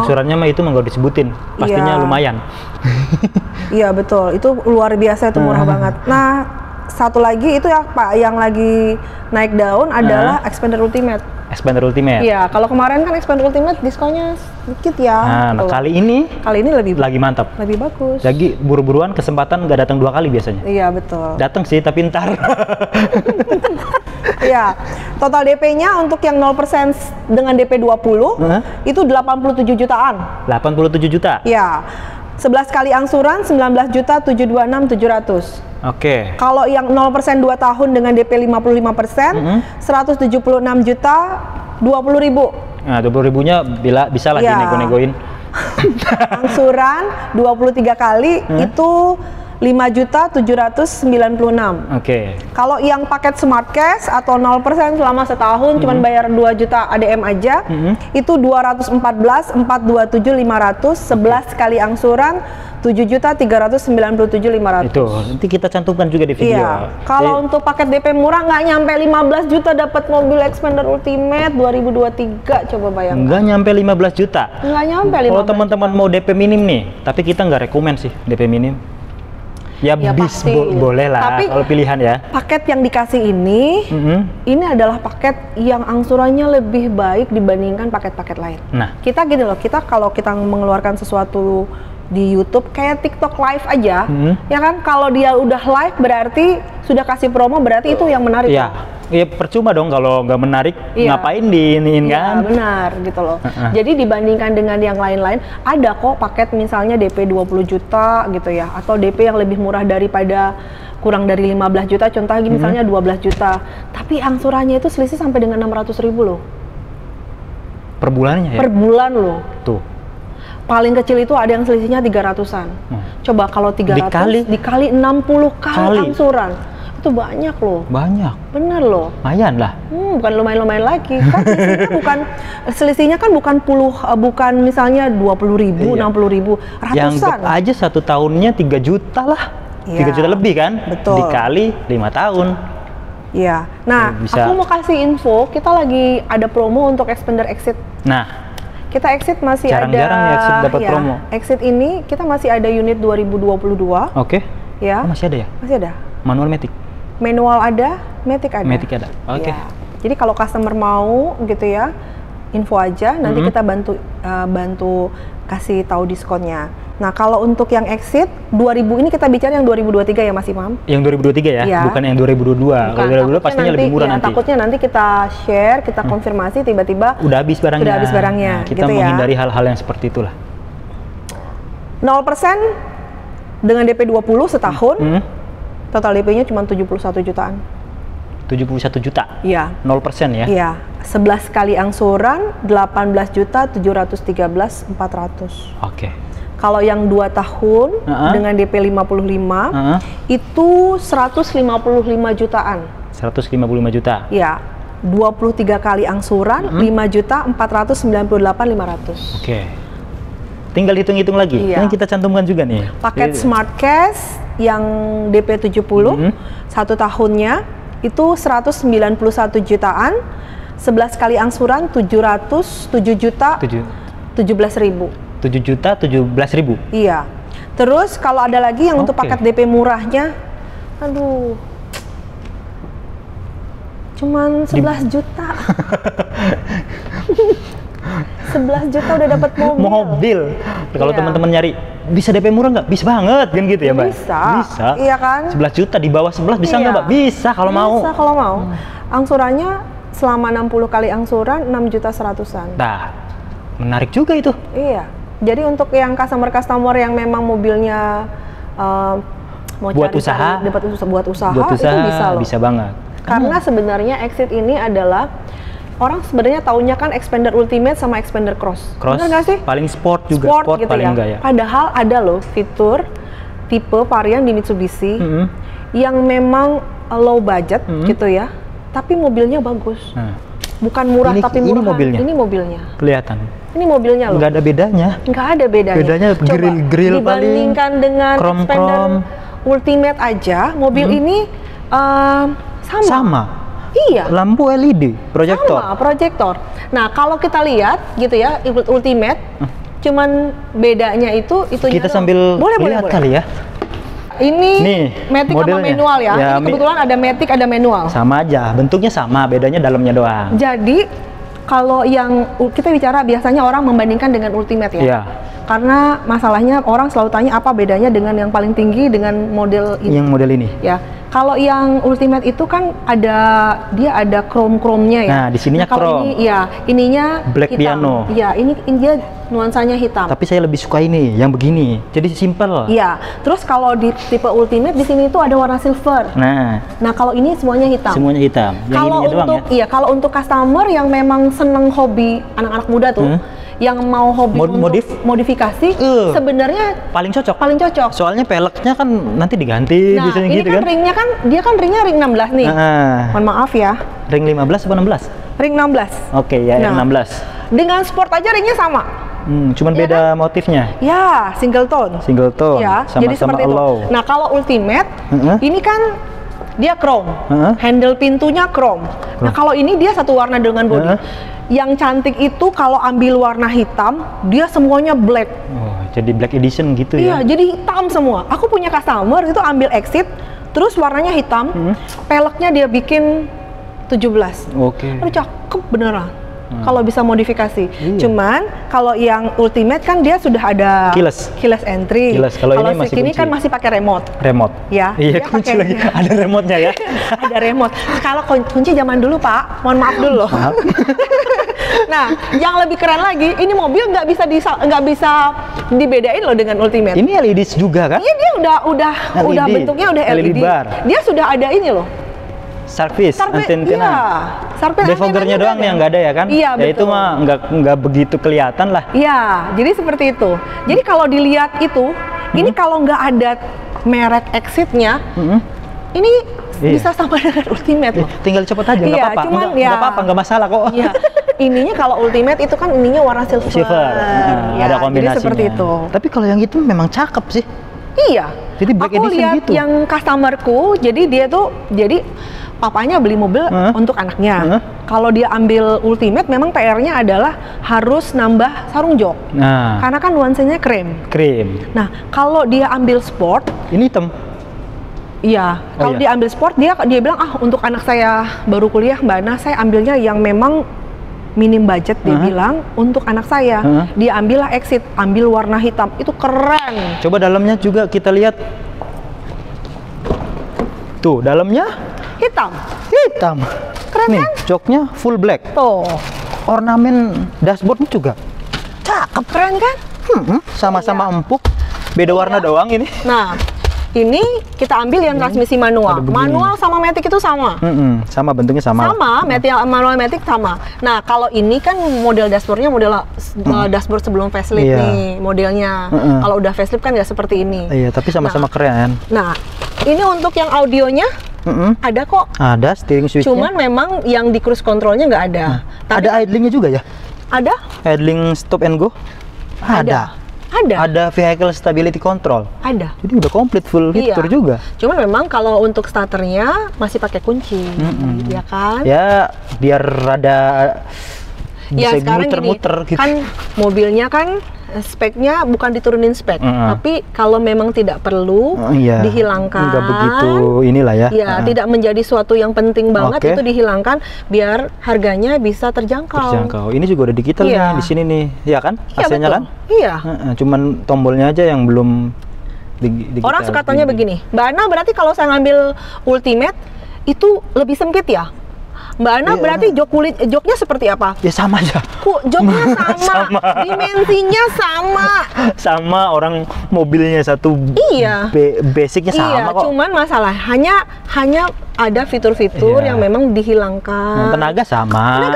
angsurannya mah itu nggak disebutin. Pastinya lumayan. Iya, betul. Itu luar biasa, itu murah banget. Nah, satu lagi itu ya Pak, yang lagi naik daun adalah Expander Ultimate. Expander Ultimate. Iya, kalau kemarin kan Expander Ultimate diskonnya sedikit ya. Nah, kali ini lebih lagi mantap. Lebih bagus. Lagi buru-buruan, kesempatan nggak datang 2 kali biasanya. Iya, betul. Datang sih, tapi ntar. Iya, total DP-nya untuk yang 0% dengan DP 20 itu 87 jutaan. 87 juta? Iya. 11 kali angsuran 19.726.700. Oke. Kalau yang 0% 2 tahun dengan DP 55%, 176 juta 20.000. Nah, 20.000-nya bisa lah dinego-negoin. Angsuran 23 kali itu 5.796. Oke. Kalau yang paket Smart Cash atau 0% selama setahun cuman bayar 2 juta ADM aja, itu 214.427.500, 11 kali angsuran 7.397.500. Itu nanti kita cantumkan juga di video. Iya. Kalau untuk paket DP murah nggak nyampe 15 juta dapat mobil Expander Ultimate 2023, coba bayangkan. Nggak nyampe 15 juta. Nggak nyampe 15. Kalau teman-teman mau DP minim nih, tapi kita nggak rekomen sih DP minim. Ya bis boleh lah, tapi kalau pilihan ya. Paket yang dikasih ini adalah paket yang angsurannya lebih baik dibandingkan paket-paket lain. Nah, kita gini loh, kalau kita mengeluarkan sesuatu di YouTube kayak TikTok live aja, ya kan? Kalau dia udah live berarti sudah kasih promo, berarti itu yang menarik. Iya. Ya percuma dong kalau nggak menarik, ngapain diiniin kan? Benar gitu loh. Jadi dibandingkan dengan yang lain-lain, ada kok paket misalnya DP 20 juta gitu ya, atau DP yang lebih murah daripada kurang dari 15 juta, contohnya misalnya 12 juta. Tapi angsurannya itu selisih sampai dengan 600.000 loh. Per bulannya ya? Per bulan loh. Tuh. Paling kecil itu ada yang selisihnya 300-an. Coba kalau 300 dikali 60 kali angsuran. Itu itu banyak loh. Banyak. Bener loh. Lumayan lah. Bukan lumayan-lumayan lagi. Kan selisihnya kan bukan misalnya 20.000, 60.000, ratusan. Yang aja 1 tahunnya 3 juta lah. 3 juta lebih kan? Betul. Dikali 5 tahun. Iya. Nah, aku mau kasih info, kita lagi ada promo untuk Xpander Exit. Nah, kita Exit masih jarang-jarang nih Exit dapat promo. Exit ini kita masih ada unit 2022. Oke. Ya. Oh, masih ada ya? Masih ada. Manual Matic. Manual ada, Matic ada. Matic ada. Oke. Ya. Jadi kalau customer mau gitu ya, info aja, nanti kita bantu kasih tahu diskonnya. Nah, kalau untuk yang Exit 2000 ini kita bicara yang 2023 ya Mas Imam? Yang 2023 ya, bukan yang 2022. Kalau 2022 pastinya lebih murah nanti. Takutnya nanti kita share, kita konfirmasi tiba-tiba udah habis barangnya. Udah habis barangnya. Nah, kita gitu menghindari hal-hal yang seperti itulah. 0% dengan DP 20 setahun. Total DP-nya cuma 71 jutaan. 71 juta? Iya. 0% ya? Iya. 11 kali angsuran 18.713.400. Oke. Kalau yang 2 tahun dengan DP 55 itu 155 jutaan. 155 juta? Iya. 23 kali angsuran 5.498.500. Oke. Tinggal hitung-hitung lagi. Iya. Yang kita cantumkan juga nih. Paket Smart Cash yang DP 70 1 tahunnya itu 191 jutaan. 11 kali angsuran 7 juta 17.000. 7 juta 17.000. Iya. Terus kalau ada lagi yang untuk paket DP murahnya, aduh, cuman 11 juta. 11 juta udah dapat mobil. Kalau teman-teman nyari bisa DP murah nggak? Bisa banget kan gitu ya Mbak? Bisa. Bisa. Iya kan? 11 juta di bawah 11 bisa nggak Mbak? Bisa kalau mau. Bisa kalau mau. Angsurannya selama 60 kali angsuran 6 juta 100-an. Nah, menarik juga itu. Iya. Jadi untuk yang customer yang memang mobilnya mau buat usaha, buat usaha itu bisa loh. Bisa banget. Karena sebenarnya Exit ini adalah orang sebenarnya taunya kan Xpander Ultimate sama Xpander Cross. Benar nggak sih? Paling sport juga, sport gitu paling ya. enggak ya. Padahal ada loh fitur tipe varian di Mitsubishi yang memang low budget gitu ya, tapi mobilnya bagus. Bukan murah tapi murah. Ini mobilnya. Kelihatan. Ini mobilnya loh. Nggak ada bedanya. Nggak ada bedanya. Bedanya grill dibandingkan paling dengan Xpander Ultimate aja, mobil ini sama. Iya. Lampu LED, proyektor. Sama, proyektor. Nah, kalau kita lihat gitu ya, Ultimate, cuman bedanya itu kita sambil lihat kali ya. Ini Matic sama manual ya. Ini kebetulan ada Matic, ada manual. Sama aja, bentuknya sama, bedanya dalamnya doang. Jadi kalau yang kita bicara biasanya orang membandingkan dengan Ultimate ya. Iya. Karena masalahnya orang selalu tanya apa bedanya dengan yang paling tinggi dengan model ini. Yang model ini. Ya. Kalau yang Ultimate itu kan dia ada chrome-nya ya. Nah, di sininya chrome. Ini ya, ininya black hitam. piano. Iya, ini dia nuansanya hitam. Tapi saya lebih suka ini, yang begini. Jadi simple. Iya. Terus kalau di tipe Ultimate di sini itu ada warna silver. Nah, kalau ini semuanya hitam. Semuanya hitam. Yang kalau ininya doang ya. Iya, kalau untuk customer yang memang seneng hobi anak-anak muda tuh, yang mau hobi modifikasi, sebenarnya paling cocok. Soalnya peleknya kan nanti diganti, biasanya ini gitu kan. Ringnya kan dia kan ringnya ring 16 nih. Mohon maaf ya. Ring 15 atau 16? Ring 16. Oke, ya, ring 16. Dengan sport aja ringnya sama. Cuman ya beda kan? Motifnya. Ya, single tone. Ya, jadi seperti itu. Nah, kalau Ultimate ini kan dia chrome. Handle pintunya chrome. Nah, kalau ini dia satu warna dengan body. Yang cantik itu kalau ambil warna hitam, dia semuanya black. Oh, jadi black edition gitu ya? Iya, jadi hitam semua. Aku punya customer itu ambil Exit, terus warnanya hitam, peleknya dia bikin 17. Oke. Aduh, cakep beneran. Kalau bisa modifikasi. Cuman kalau yang Ultimate kan dia sudah ada keyless entry. Kalau ini masih kunci. Kan masih pakai remote. Ya. Iya, kunci lagi. Ada remote-nya ya. Ada remote. Kalau kunci zaman dulu, Pak. Mohon maaf dulu loh. Nah, yang lebih keren lagi, ini mobil nggak bisa dibedain loh dengan Ultimate. Ini LED juga kan? Iya, dia udah bentuknya udah LED. Dia sudah ada ini loh. Service antena. Iya. Defoggernya doang yang nggak ada ya kan? Iya, betul. Ya itu mah nggak begitu kelihatan lah. Iya, jadi seperti itu. Jadi kalau dilihat itu, ini kalau nggak ada merek Exitnya, ini bisa sama dengan Ultimate loh. Tinggal cepet aja, nggak apa-apa. Cuman nggak apa-apa, nggak masalah kok. Iya. Ininya kalau Ultimate itu kan ininya warna silver. Ada kombinasinya. Jadi seperti itu. Tapi kalau yang itu memang cakep sih. Iya. Jadi black aku edition lihat gitu. Yang customerku, jadi dia tuh papanya beli mobil untuk anaknya. Kalau dia ambil Ultimate, memang PR-nya adalah harus nambah sarung jok. Nah. Karena kan nuansanya krem. Nah, kalau dia ambil sport, ini hitam. Iya, kalau dia ambil sport, dia bilang untuk anak saya baru kuliah, Mbak Ana, saya ambilnya yang memang minim budget. Dia bilang untuk anak saya, dia ambillah Exit, ambil warna hitam, itu keren. Coba dalamnya juga kita lihat. Tuh, dalamnya hitam. Keren nih, kan? joknya full black. Tuh. Ornamen dashboardnya juga cakep. Keren kan? Sama-sama empuk. Beda warna doang ini. Nah, ini kita ambil yang transmisi manual. Manual sama matic itu sama. Sama, bentuknya sama. Manual matic sama. Nah, kalau ini kan model dashboardnya model dashboard sebelum facelift nih modelnya. Kalau udah facelift kan nggak seperti ini. Iya, tapi sama-sama keren. Nah, ini untuk yang audionya ada kok. Ada steering switch-nya. Cuman memang yang di cruise control-nya nggak ada. Ada idling-nya juga ya? Ada. Idling stop and go? Ada. Vehicle stability control. Ada. Jadi udah komplit full fitur juga. Cuman memang kalau untuk starternya masih pakai kunci, ya kan? Ya biar rada bisa muter-muter gitu. Kan mobilnya kan speknya bukan diturunin spek, tapi kalau memang tidak perlu dihilangkan. Nggak begitu inilah ya. Ya, tidak menjadi suatu yang penting banget, itu dihilangkan biar harganya bisa terjangkau. Ini juga udah digital nih di sini nih, ya kan? AC-nya kan? Iya. Cuman tombolnya aja yang belum digital. Orang suka tanya begini, Mbak Ana, berarti kalau saya ngambil Ultimate itu lebih sempit ya? Mbak Ana, berarti joknya seperti apa? Ya sama aja. Joknya sama. Dimensinya sama. Sama, orang mobilnya satu. Iya. Basicnya sama kok. Cuman masalah hanya ada fitur-fitur yang memang dihilangkan. Tenaga sama.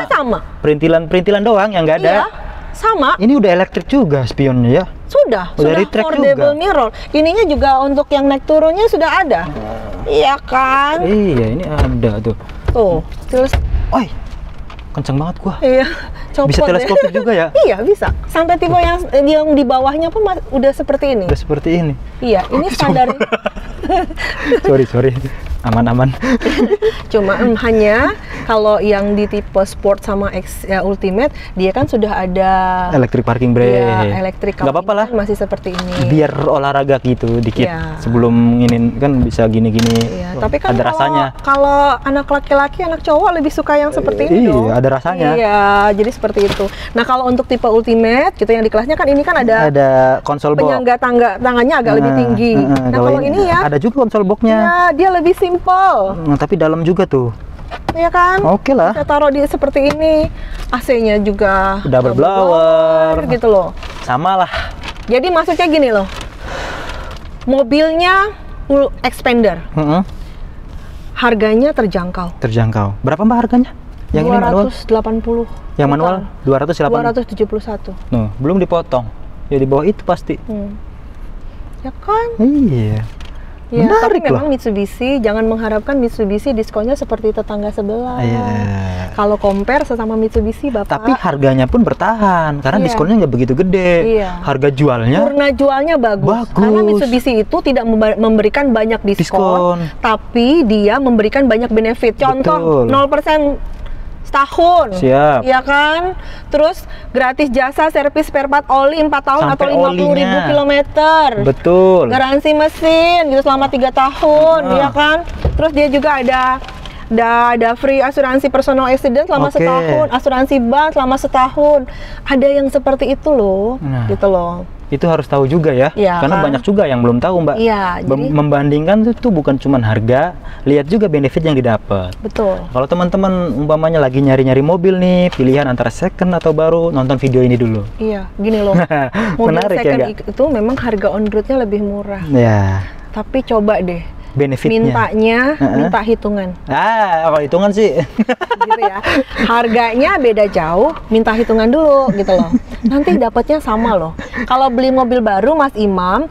Perintilan doang yang nggak ada. Iya, sama. Ini udah elektrik juga spionnya ya. Sudah foldable mirror. Ininya juga untuk yang naik turunnya sudah ada. Iya kan? Iya, ini ada tuh. Tuh, terus, oi, kenceng banget gua. Iya, copot. Bisa teleskopik juga ya? Iya, bisa. Sampai tipe yang di bawahnya pun udah seperti ini. Udah seperti ini. Iya, ini standar. sorry, aman-aman. Cuma hanya kalau yang di tipe sport sama Ultimate, dia kan sudah ada electric parking brake. Iya, electric. Nggak apa-apa lah. Masih seperti ini. Biar olahraga gitu dikit sebelum ini kan bisa gini-gini. Iya, tapi kan ada rasanya. Kalau anak laki-laki, anak cowok lebih suka yang seperti ini dong. Iya, ada rasanya. Iya, jadi seperti itu. Nah, kalau untuk tipe Ultimate gitu yang di kelasnya kan ini kan ada konsol box. Penyangga tangannya agak lebih tinggi. Nah, kalau ini ya ada juga konsol boxnya. Iya, dia lebih simple. Tapi dalam juga tuh. Iya kan? Oke lah. Kita taruh di seperti ini. AC-nya juga double blower gitu loh. Sama lah. Jadi maksudnya gini loh. Mobilnya full expander. Harganya terjangkau. Berapa Mbak harganya? Yang 280. ini manual? Yang manual 271. Nuh, belum dipotong. Ya di bawah itu pasti. Ya kan? Iya. Ya, tapi memang Mitsubishi, jangan mengharapkan Mitsubishi diskonnya seperti tetangga sebelah. Kalau compare sesama Mitsubishi, Bapak. Tapi harganya pun bertahan, karena diskonnya nggak begitu gede. Harga jualnya. Murna jualnya bagus. Karena Mitsubishi itu tidak memberikan banyak diskon, tapi dia memberikan banyak benefit. Contoh, 0% setahun. Siap. Ya kan? Terus gratis jasa servis spare part oli 4 tahun sampai atau 50.000 kilometer. Betul. Garansi mesin gitu selama 3 tahun, ya kan? Terus dia juga ada free asuransi personal accident selama setahun, asuransi bank selama setahun. Ada yang seperti itu loh, gitu loh. Itu harus tahu juga ya, karena banyak juga yang belum tahu Mbak. Iya, jadi membandingkan itu bukan cuma harga, lihat juga benefit yang didapat. Betul. Kalau teman-teman umpamanya lagi nyari-nyari mobil nih, pilihan antara second atau baru, nonton video ini dulu. Iya, gini loh. Mobil menarik second ya, itu memang harga on roadnya lebih murah. Ya. Tapi coba deh. Benefitnya. Minta hitungan. Kalau hitungan sih. Gitu ya. Harganya beda jauh, minta hitungan dulu gitu loh. Nanti dapatnya sama loh. Kalau beli mobil baru Mas Imam,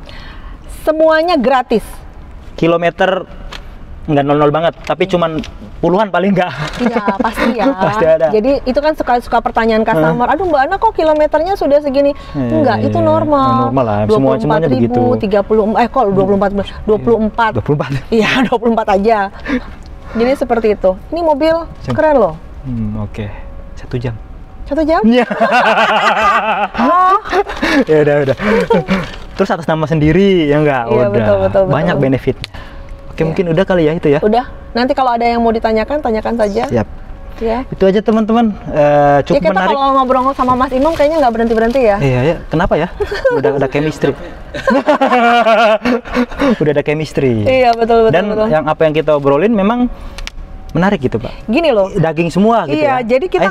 semuanya gratis. Kilometer nggak 00 banget, tapi cuman puluhan paling nggak. Iya, pasti ya. Pasti ada. Jadi itu kan suka pertanyaan customer, aduh Mbak Ana kok kilometernya sudah segini? Enggak, itu normal. Normal lah, semuanya begitu. 30, kok 24. Iya, 24 aja. Jadi seperti itu. Ini mobil keren loh. Oke. 1 jam. 1 jam? Iya. Ya udah. Terus atas nama sendiri ya enggak? Iya, udah. Betul. Banyak benefit. Oke, mungkin udah kali ya itu ya. Udah. Nanti kalau ada yang mau ditanyakan, tanyakan saja. Siap. Ya. Itu aja teman-teman. Cukup kita menarik. Kalau ngobrol sama Mas Imam kayaknya nggak berhenti ya. Iya ya. Kenapa ya? Udah ada chemistry. Udah ada chemistry. Iya, betul. Dan yang apa yang kita obrolin memang menarik gitu, Pak. Gini loh. Daging semua gitu ya. ya. Jadi kita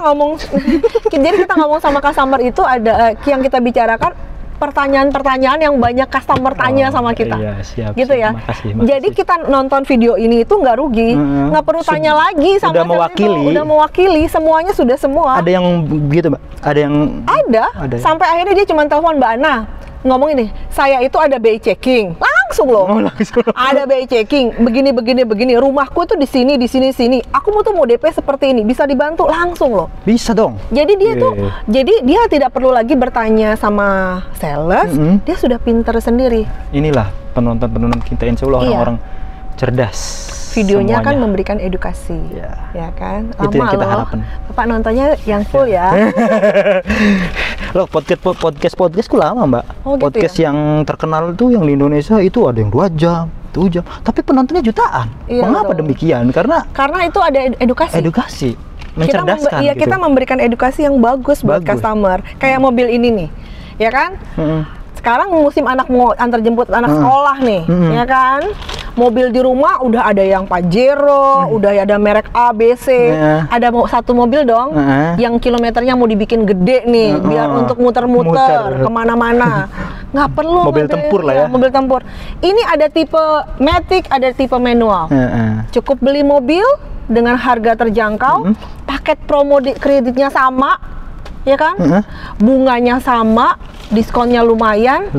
ngomong sama customer itu ada yang kita bicarakan pertanyaan-pertanyaan yang banyak customer tanya sama kita. Iya, siap. Gitu ya. Makasih. Jadi kita nonton video ini itu nggak rugi, nggak perlu tanya lagi sama udah mewakili. Udah mewakili, semuanya sudah semua. Ada yang begitu, Mbak? Ada yang ada. Sampai akhirnya dia cuma telepon Mbak Ana. Ngomong ini, saya itu ada BI checking. Langsung loh. Ada BI checking, begini. Rumahku tuh di sini. Aku tuh mau DP seperti ini, bisa dibantu langsung loh. Bisa dong. Jadi dia tidak perlu lagi bertanya sama sales, dia sudah pinter sendiri. Inilah penonton kita, insya Allah orang-orang cerdas. Videonya semuanya. Kan memberikan edukasi, ya kan? Lama itu yang kita harapkan. Bapak nontonnya yang full ya. Loh, podcast ku lama, Mbak. Podcast ya? yang terkenal tuh yang di Indonesia itu ada yang 2 jam, 7 jam, tapi penontonnya jutaan. Mengapa demikian? Karena itu ada edukasi. Mencerdaskan. Kita memberikan edukasi yang bagus buat customer. Kayak mobil ini nih, ya kan? Sekarang musim anak mau antar jemput anak sekolah nih, ya kan? Mobil di rumah udah ada yang Pajero, udah ada merek A, B, C. Ada satu mobil dong yang kilometernya mau dibikin gede nih, biar untuk muter-muter kemana-mana. Nggak perlu mobil tempur lah ya. Mobil tempur. Ini ada tipe matic, ada tipe manual. Cukup beli mobil dengan harga terjangkau, paket promo kreditnya sama, ya kan? Bunganya sama, diskonnya lumayan,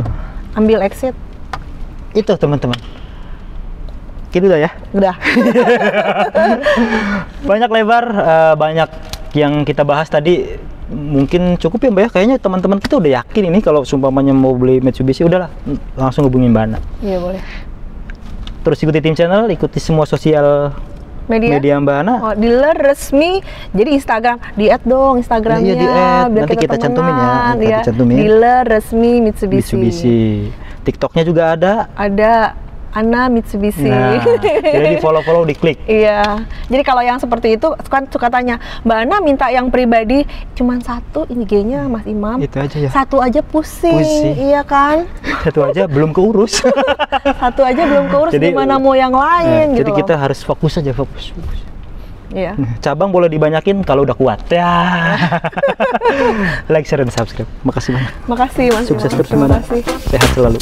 ambil exit. Itu teman-teman. Gitu ya. Udah. Banyak lebar, banyak yang kita bahas tadi. Mungkin cukup ya Mbak ya. Kayaknya teman-teman kita udah yakin ini kalau sumpamanya mau beli Mitsubishi, udahlah langsung hubungin Mbak Ana. Iya boleh. Terus ikuti Tim Channel, ikuti semua sosial media Mbak Ana. Dealer resmi, jadi Instagram, di-add dong Instagramnya. Iya, biar nanti kita cantumin ya. Dealer resmi Mitsubishi. TikToknya juga ada. Ana Mitsubishi. Nah, jadi di follow, diklik. Iya. Jadi kalau yang seperti itu kan suka tanya, Mbak Ana minta yang pribadi cuman 1 IG-nya Mas Imam. Itu aja ya. 1 aja pusing. Iya kan? 1 aja belum keurus. 1 aja belum keurus, jadi, gimana mau yang lain gitu. Jadi kita harus fokus aja, fokus. Iya. Cabang boleh dibanyakin kalau udah kuat. Ya. Like, share, dan subscribe. Makasih banyak. Makasih Mas. Sukses terus semuanya. Sehat selalu.